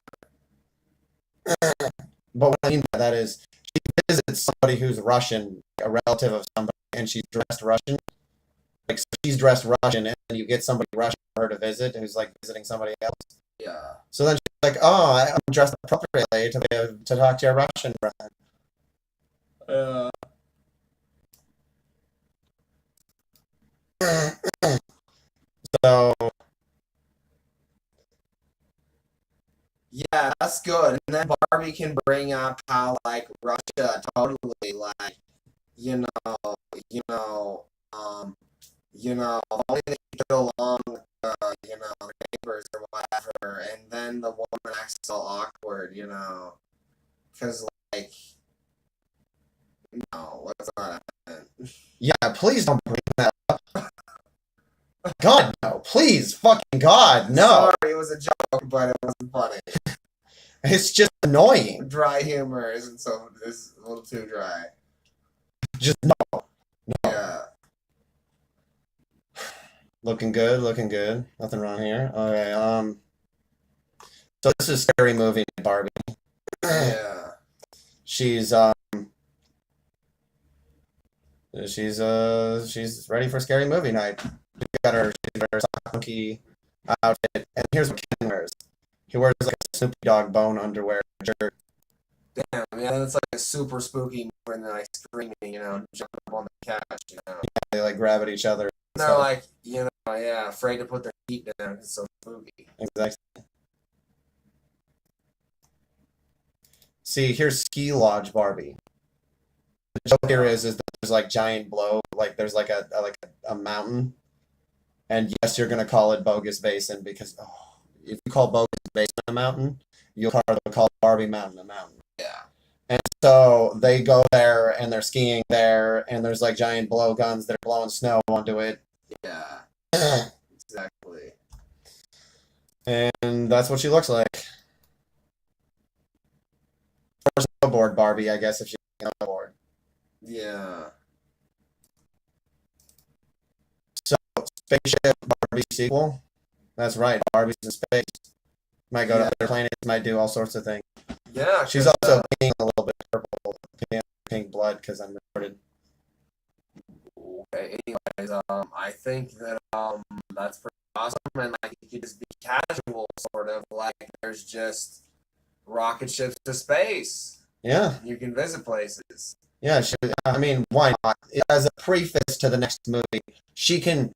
But what I mean by that is she visits somebody who's Russian, a relative of somebody, and she's dressed Russian. Like, so she's dressed Russian, and then you get somebody Russian for her to visit who's like visiting somebody else. Yeah. So then she's like, "Oh, I'm dressed appropriately to talk to your Russian friend." So yeah, that's good. And then Barbie can bring up how like Russia totally like, you know, if only they could get along with the neighbors or whatever, and then the woman acts so awkward, because like, no, let's not happen. yeah, please don't bring that up. God no, please, fucking God no. Sorry, it was a joke, but it wasn't funny. It's just annoying. Dry humor isn't so. It's a little too dry. Just no. Yeah. Looking good, looking good. Nothing wrong here. Okay, so this is Scary Movie Barbie. Yeah. She's she's ready for Scary Movie night. She's got her funky outfit, and here's what Ken wears. He wears like a Snoopy Dogg bone underwear shirt. Damn, yeah, that's like a super spooky when they're like screaming, jumping up on the couch, They like grab at each other. And they're like, afraid to put their feet down. It's so spooky. Exactly. See, here's Ski Lodge Barbie. The joke here is that there's like giant blow, like there's like a mountain, and yes, you're gonna call it Bogus Basin because if you call Bogus Basin a mountain, you'll call Barbie Mountain a mountain. Yeah. And so they go there and they're skiing there, and there's like giant blow guns that are blowing snow onto it. Yeah. Exactly. And that's what she looks like. Or snowboard Barbie, I guess, if she's snowboard. Yeah. So, Spaceship Barbie sequel. That's right, Barbie's in space. Might go to other planets, might do all sorts of things. Yeah. She's also peeing a little bit purple, pink blood because I'm recorded. Okay, anyways, I think that that's pretty awesome, and like you could just be casual, sort of like there's just rocket ships to space. Yeah. You can visit places. Yeah, I mean, why not? As a preface to the next movie, she can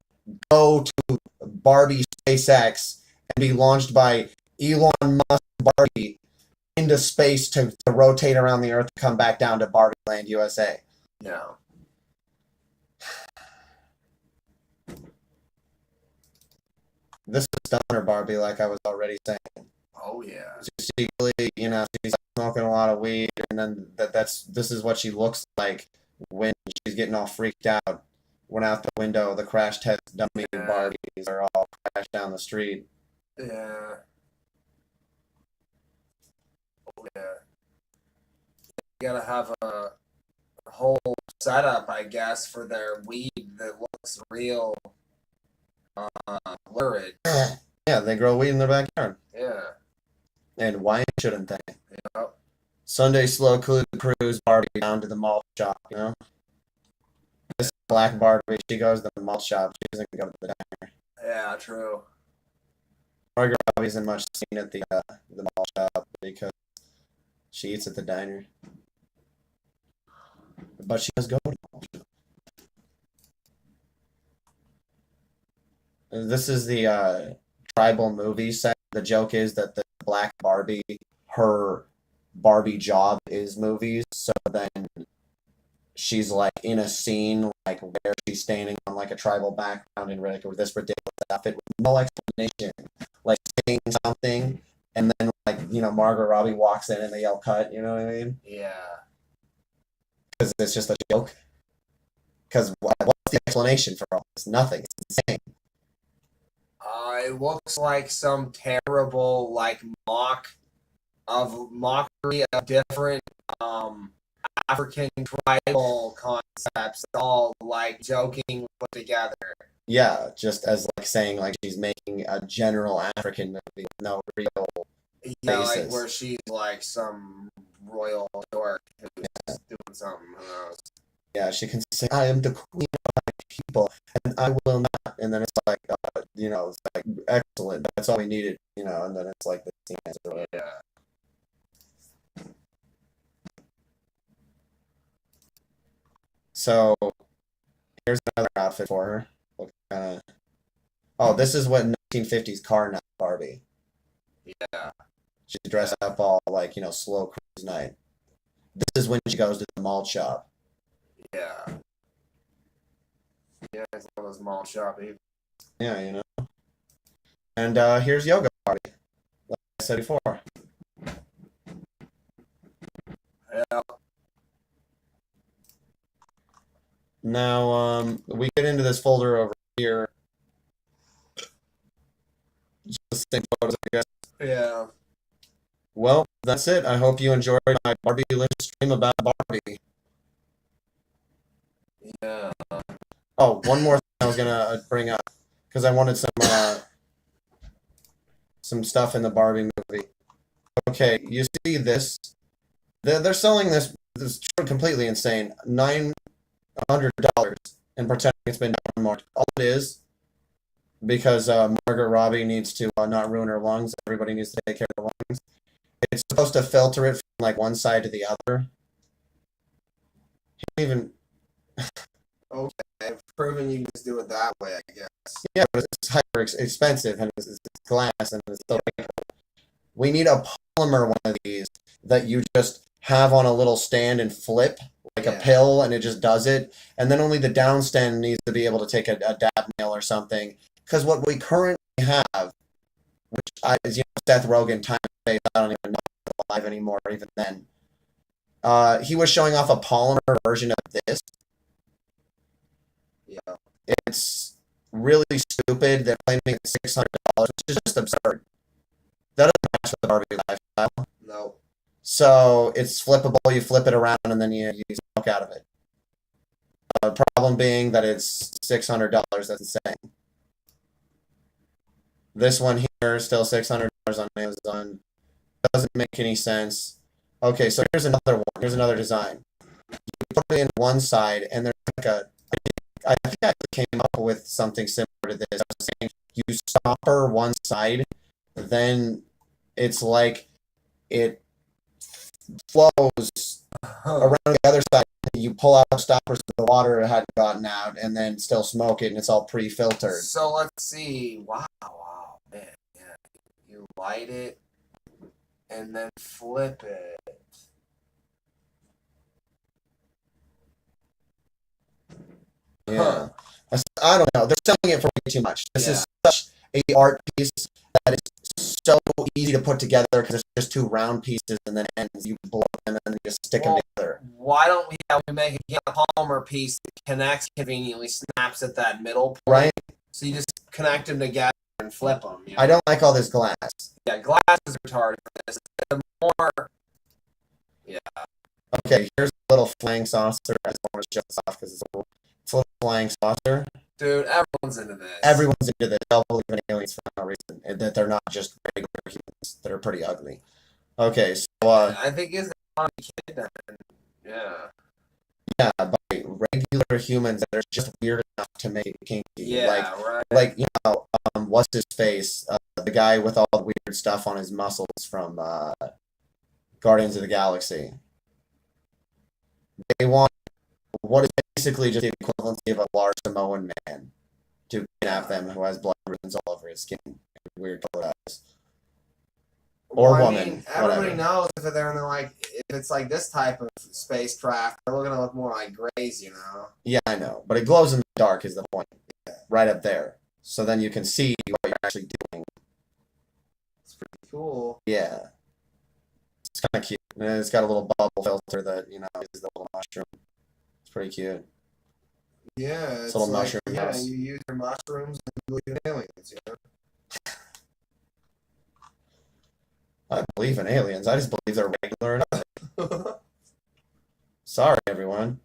go to Barbie SpaceX and be launched by Elon Musk Barbie into space to rotate around the Earth and come back down to Barbie Land, USA. No. This is Stoner Barbie, like I was already saying. Oh yeah. She really, she's smoking a lot of weed, and then this is what she looks like when she's getting all freaked out. Went out the window, the crash test dummy Barbies are all crashed down the street. Yeah. Oh yeah. You gotta have a whole setup, I guess, for their weed that looks real lurid. Yeah, they grow weed in their backyard. Yeah. And why shouldn't they? Yeah. Sunday slow cruise Barbie down to the malt shop, This black Barbie, she goes to the malt shop. She doesn't go to the diner. Yeah, true. Margaret Robbie isn't much seen at the malt shop because she eats at the diner. But she does go to the malt shop. This is the tribal movie set. The joke is that the black Barbie, her Barbie job is movies. So then she's like in a scene like where she's standing on like a tribal background in like with this ridiculous outfit with no explanation, like saying something, and then like Margot Robbie walks in and they yell cut. You know what I mean? Yeah. Because it's just a joke. Because what's the explanation for all this? Nothing. It's insane. It looks like some terrible like mockery of different African tribal concepts, all like joking put together. Yeah, just as like saying like she's making a general African movie with no real Yeah, basis. like where she's like some royal dork who's doing something. Who knows? Yeah, she can say, "I am the queen of my people, and I will not." And then it's like, it's like excellent. That's all we needed, And then it's like the scene ends or whatever. Yeah. So here's another outfit for her. What kind of? Oh, this is what 1950s car now Barbie. Yeah. She's dressed up all like slow cruise night. This is when she goes to the malt shop. Yeah. Yeah, it's one of those mall shopping. Yeah. And here's yoga Barbie, like I said before. Yeah. Now, we get into this folder over here. Just the same photos, I guess. Yeah. Well, that's it. I hope you enjoyed my Barbie list stream about Barbie. Yeah. Oh, one more thing I was gonna bring up because I wanted some stuff in the Barbie movie. Okay, you see this? They're selling this. This is completely insane. $900 and pretending it's been downmarked. All it is because Margot Robbie needs to not ruin her lungs. Everybody needs to take care of their lungs. It's supposed to filter it from like one side to the other. He didn't even. Okay. I've proven you can just do it that way, I guess. Yeah, but it's hyper expensive and it's glass and it's still. We need a polymer one of these that you just have on a little stand and flip like a pill and it just does it. And then only the down stand needs to be able to take a dab nail or something. Because what we currently have, which is Seth Rogen, time and space, I don't even know if he's alive anymore even then. He was showing off a polymer version of this. Yeah. It's really stupid. They're claiming it's $600, which is just absurd. That doesn't match the Barbie lifestyle. No. So it's flippable. You flip it around and then you smoke out of it. The problem being that it's $600. That's insane. This one here is still $600 on Amazon. Doesn't make any sense. Okay, so here's another one. Here's another design. You put it in one side, and there's like I think I came up with something similar to this. I was saying you stopper one side, then it's like it flows around the other side. You pull out stoppers so the water hadn't gotten out, and then still smoke it, and it's all pre-filtered. So let's see. Wow, man. Yeah. You light it and then flip it. Yeah. I don't know. They're selling it for way too much. This is such a art piece that is so easy to put together because it's just two round pieces and then ends. You blow them and then you just stick them together. Why don't we make a polymer piece that connects conveniently, snaps at that middle point? Right. So you just connect them together and flip them. I don't like all this glass. Yeah, glass is retarded for this. The more. Yeah. Okay, here's a little flying saucer. I just want to show this off because it's a little flying saucer. Dude, everyone's into this. Everyone's into this. They'll believe in aliens for no reason. And that they're not just regular humans that are pretty ugly. Okay, so I think it's on a kid then. Yeah. Yeah, but regular humans that are just weird enough to make it kinky. Yeah, right. Like what's his face? The guy with all the weird stuff on his muscles from Guardians of the Galaxy. They want what is basically just the equivalent of a large Samoan man to kidnap them who has blood ruins all over his skin, weird colored eyes. Or Well, I woman, mean, everybody whatever. knows if they're in the, like, if it's like this type of spacecraft, they're gonna look more like grays, you know. Yeah, I know, but it glows in the dark is the point, right up there. So then you can see what you're actually doing. It's pretty cool. Yeah, it's kind of cute. And it's got a little bubble filter that is the little mushroom. It's pretty cute. Yeah, it's little like, mushroom yeah, house. you use your mushrooms and believe in aliens, you know. I believe in aliens. I just believe they're regular enough. Sorry, everyone.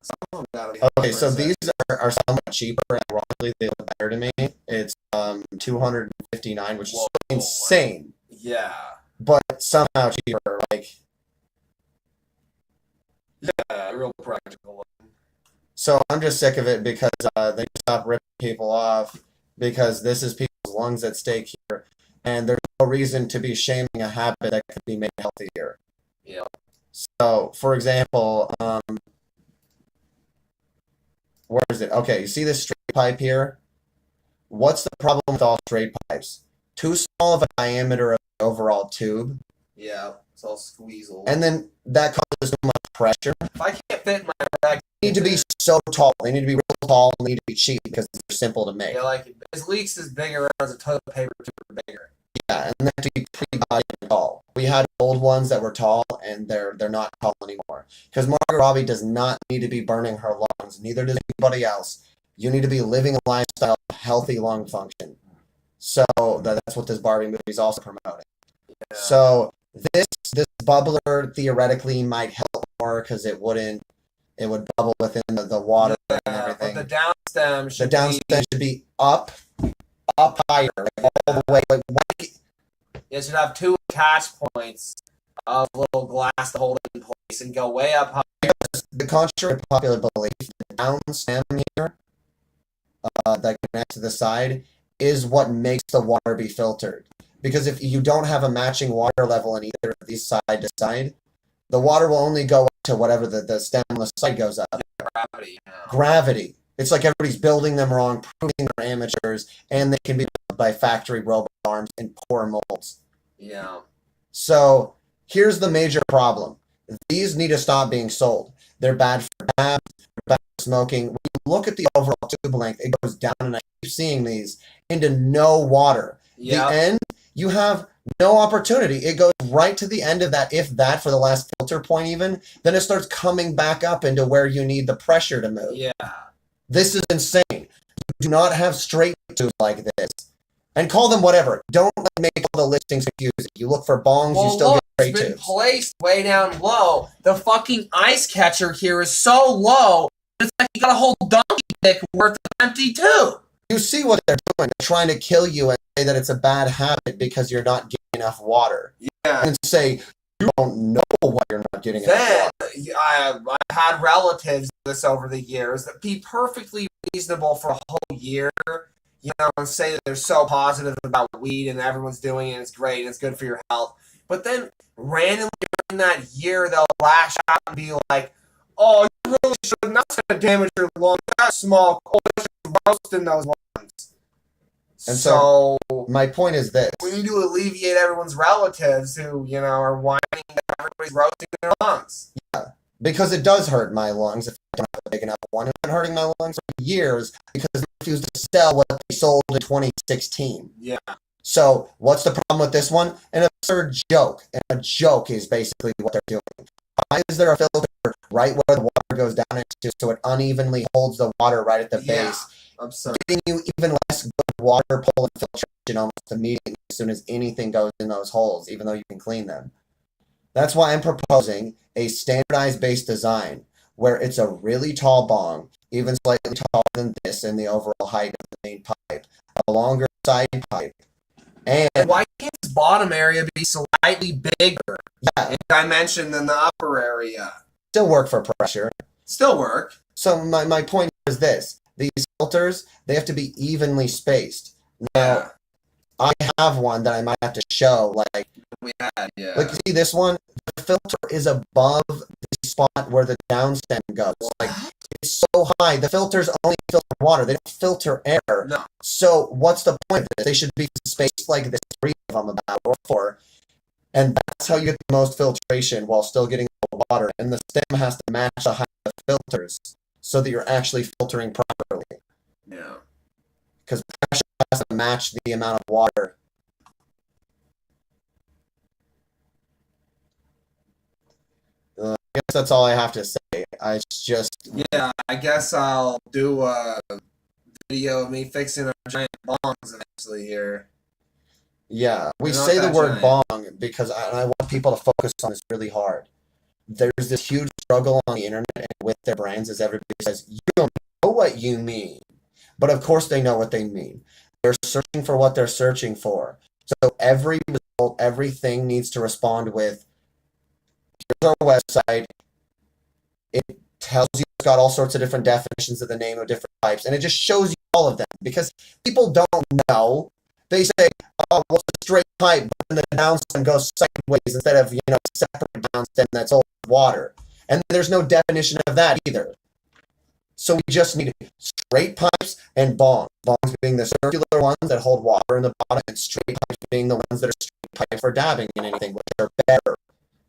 Someone gotta be Okay, so 100%. these are somewhat cheaper, and ironically, they look better to me. It's 259, which is Whoa, insane, Yeah. but somehow cheaper. Like, Yeah, real practical. so I'm just sick of it because they stop ripping people off because this is people's lungs at stake here, and there's no reason to be shaming a habit that could be made healthier. Yeah. So, for example, where is it? Okay, you see this straight pipe here? What's the problem with all straight pipes? Too small of a diameter of the overall tube, Yeah. It's all squeezable. and then that causes too much pressure. If I can't fit in my bag, They need to be so tall. They need to be real tall. They need to be cheap because they're simple to make. yeah, like his leaks is bigger as a toilet paper tube bigger. Yeah, and they have to be pretty goddamn tall. We had old ones that were tall, and they're not tall anymore. Because Margot Robbie does not need to be burning her lungs. Neither does anybody else. You need to be living a lifestyle of healthy lung function. So that's what this Barbie movie is also promoting. Yeah. So this bubbler theoretically might help more because it would bubble within the water and everything. But the downstem The should downstem should be up higher, like all the way. Like, it should have two attach points of little glass to hold it in place and go way up high. the contrary to popular belief, the downstem here that connects to the side is what makes the water be filtered. Because if you don't have a matching water level in either of these side to side, the water will only go up to whatever the stem on the side goes up. Gravity. You know. Gravity. It's like everybody's building them wrong, proving they're amateurs, and they can be built by factory robot arms and poor molds. Yeah. So here's the major problem. These need to stop being sold. They're bad for dabs, they're bad for smoking. When you look at the overall tube length, it goes down, and I keep seeing these into no water. Yeah. The end, you have no opportunity. It goes right to the end of that, if that, for the last filter point even. Then it starts coming back up into where you need the pressure to move. Yeah. This is insane. You do not have straight tubes like this. And call them whatever. Don't make all the listings confusing. You look for bongs, you still look, get it's straight been tubes. placed way down low. The fucking ice catcher here is so low, it's like you got a whole donkey dick worth of empty tube. You see what they're doing. They're trying to kill you and say that it's a bad habit because you're not getting enough water. Yeah. And say, you don't know why you're not getting enough Then water. I've had relatives do this over the years that be perfectly reasonable for a whole year, you know, and say that they're so positive about weed and everyone's doing it and it's great and it's good for your health. But then randomly during that year, they'll lash out and be like, oh, you really should not damage your lungs. That small coalition roasting those lungs. And so my point is this. we need to alleviate everyone's relatives who, you know, are whining that everybody's roasting their lungs. Because it does hurt my lungs if I don't have a big enough one. It's been hurting my lungs for years because they refused to sell what they sold in 2016. Yeah. So what's the problem with this one? An absurd joke. And a joke is basically what they're doing. Why is there a filter right where the water goes down into so it unevenly holds the water right at the base, Absurd. giving you even less good water pull and filtration almost immediately as soon as anything goes in those holes, even though you can clean them? That's why I'm proposing a standardized base design where it's a really tall bong, even slightly taller than this in the overall height of the main pipe, a longer side pipe, and Why can't this bottom area be slightly bigger yeah, in dimension than the upper area? still work for pressure. Still work. So my point is this. These filters, they have to be evenly spaced. Now, I have one that I might have to show, like We had, you see this one? The filter is above this spot where the downstem goes. Like it's so high. The filters only filter water. They don't filter air. No. So what's the point of this? They should be spaced like this, 3 of them about or 4. And that's how you get the most filtration while still getting the water. And the stem has to match the height of the filters so that you're actually filtering properly. Yeah. Because pressure has to match the amount of water. I guess that's all I have to say. I just Yeah, I guess I'll do a video of me fixing our giant bongs eventually here. yeah. We They're not say the that word giant. bong because I want people to focus on this really hard. There's this huge struggle on the internet and with their brands as everybody says, you don't know what you mean. But of course they know what they mean. They're searching for what they're searching for. So every result, everything needs to respond with, here's our website. It tells you it's got all sorts of different definitions of the name of different types, and it just shows you all of them because people don't know. They say, oh, what's a straight pipe? But then the downstem goes sideways instead of, separate downstem that's all water. And there's no definition of that either. So we just need straight pipes and bongs. Bongs being the circular ones that hold water in the bottom, and straight pipes being the ones that are straight pipes for dabbing in anything, which are better.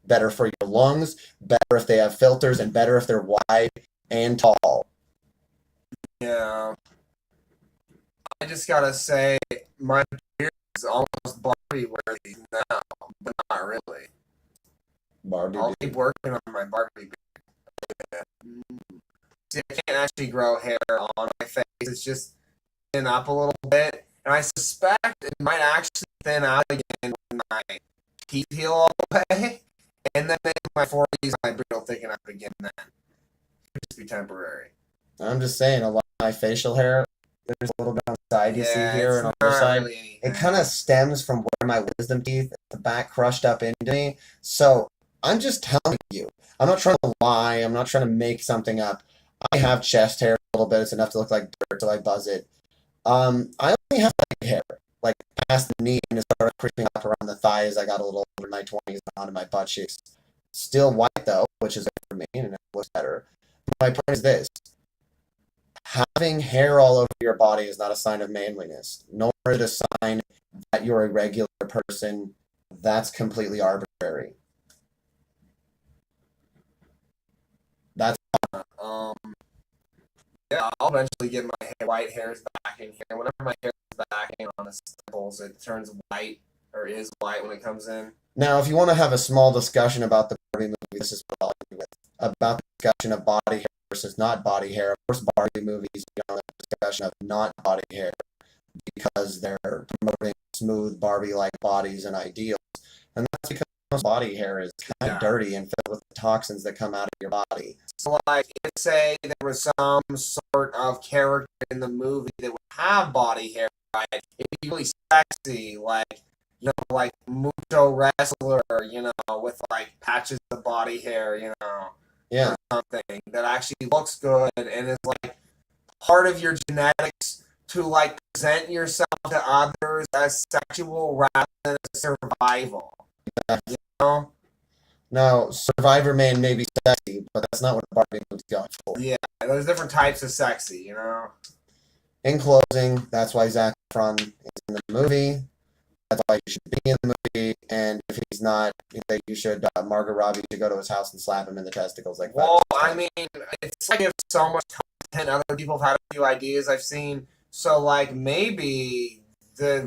Better for your lungs, better if they have filters, and better if they're wide and tall. Yeah. I just gotta say, my beard is almost Barbie worthy now, but not really. Barbie. I'll keep working on my Barbie beard. See, I can't actually grow hair on my face. It's just thin up a little bit, and I suspect it might actually thin out again when my teeth heal all the way, and then maybe in my 40s my beard will thicken up again then. It'll just be temporary. I'm just saying, a lot of my facial hair, there's a little bit on the side you see here it's and on the not side. really anything. It kind of stems from where my wisdom teeth at the back crushed up into me. So I'm just telling you, I'm not trying to lie. I'm not trying to make something up. I have chest hair a little bit. It's enough to look like dirt till I buzz it. I only have leg hair, like past the knee, and it started creeping up around the thighs. I got a little older in my 20s and onto my butt cheeks. Still white though, which is good for me, and it looks better. My point is this: having hair all over your body is not a sign of manliness, nor is it a sign that you're a regular person. That's completely arbitrary. That's Yeah, I'll eventually get my white hairs back in here. Whenever my hair is back in on the staples, it turns white or is white when it comes in. now, if you want to have a small discussion about the Barbie movie, this is what I'll end with. About the discussion of body hair versus not body hair. Of course, Barbie movies, have a discussion of not body hair because they're promoting smooth Barbie-like bodies and ideals. And that's because most body hair is kind of dirty and filled with toxins that come out of your body. So, like, if say there was some sort of character in the movie that would have body hair, right? It'd be really sexy, like, like Mucho Wrestler, with like patches of body hair, Yeah. or something that actually looks good and is like part of your genetics to like present yourself to others as sexual rather than as survival. You know? Now, Survivor Man may be sexy, but that's not what the Barbie movie's going for. Yeah, there's different types of sexy, In closing, that's why Zac Efron is in the movie. That's why he should be in the movie. And if he's not, you should, Margot Robbie should go to his house and slap him in the testicles like that. Well, I mean, it's like if so much content, other people have had a few ideas I've seen. So, like, maybe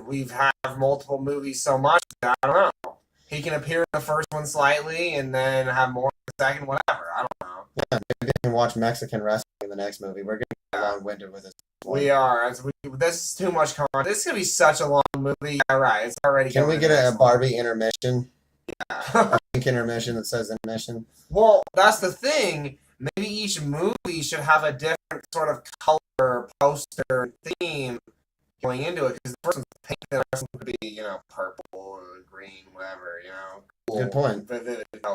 we've had multiple movies so much that I don't know. He can appear in the first one slightly and then have more in the second, whatever. I don't know. Yeah, maybe we can watch Mexican wrestling in the next movie. We're getting long-winded with this. We are. This is too much content. This is going to be such a long movie. Yeah, right. It's already Can we going get to a Barbie intermission? Yeah. A pink intermission that says intermission? Well, that's the thing. Maybe each movie should have a different sort of color, poster, theme going into it. Because the first one's pink, the rest one could be, purple or green, whatever, Good point. Vivid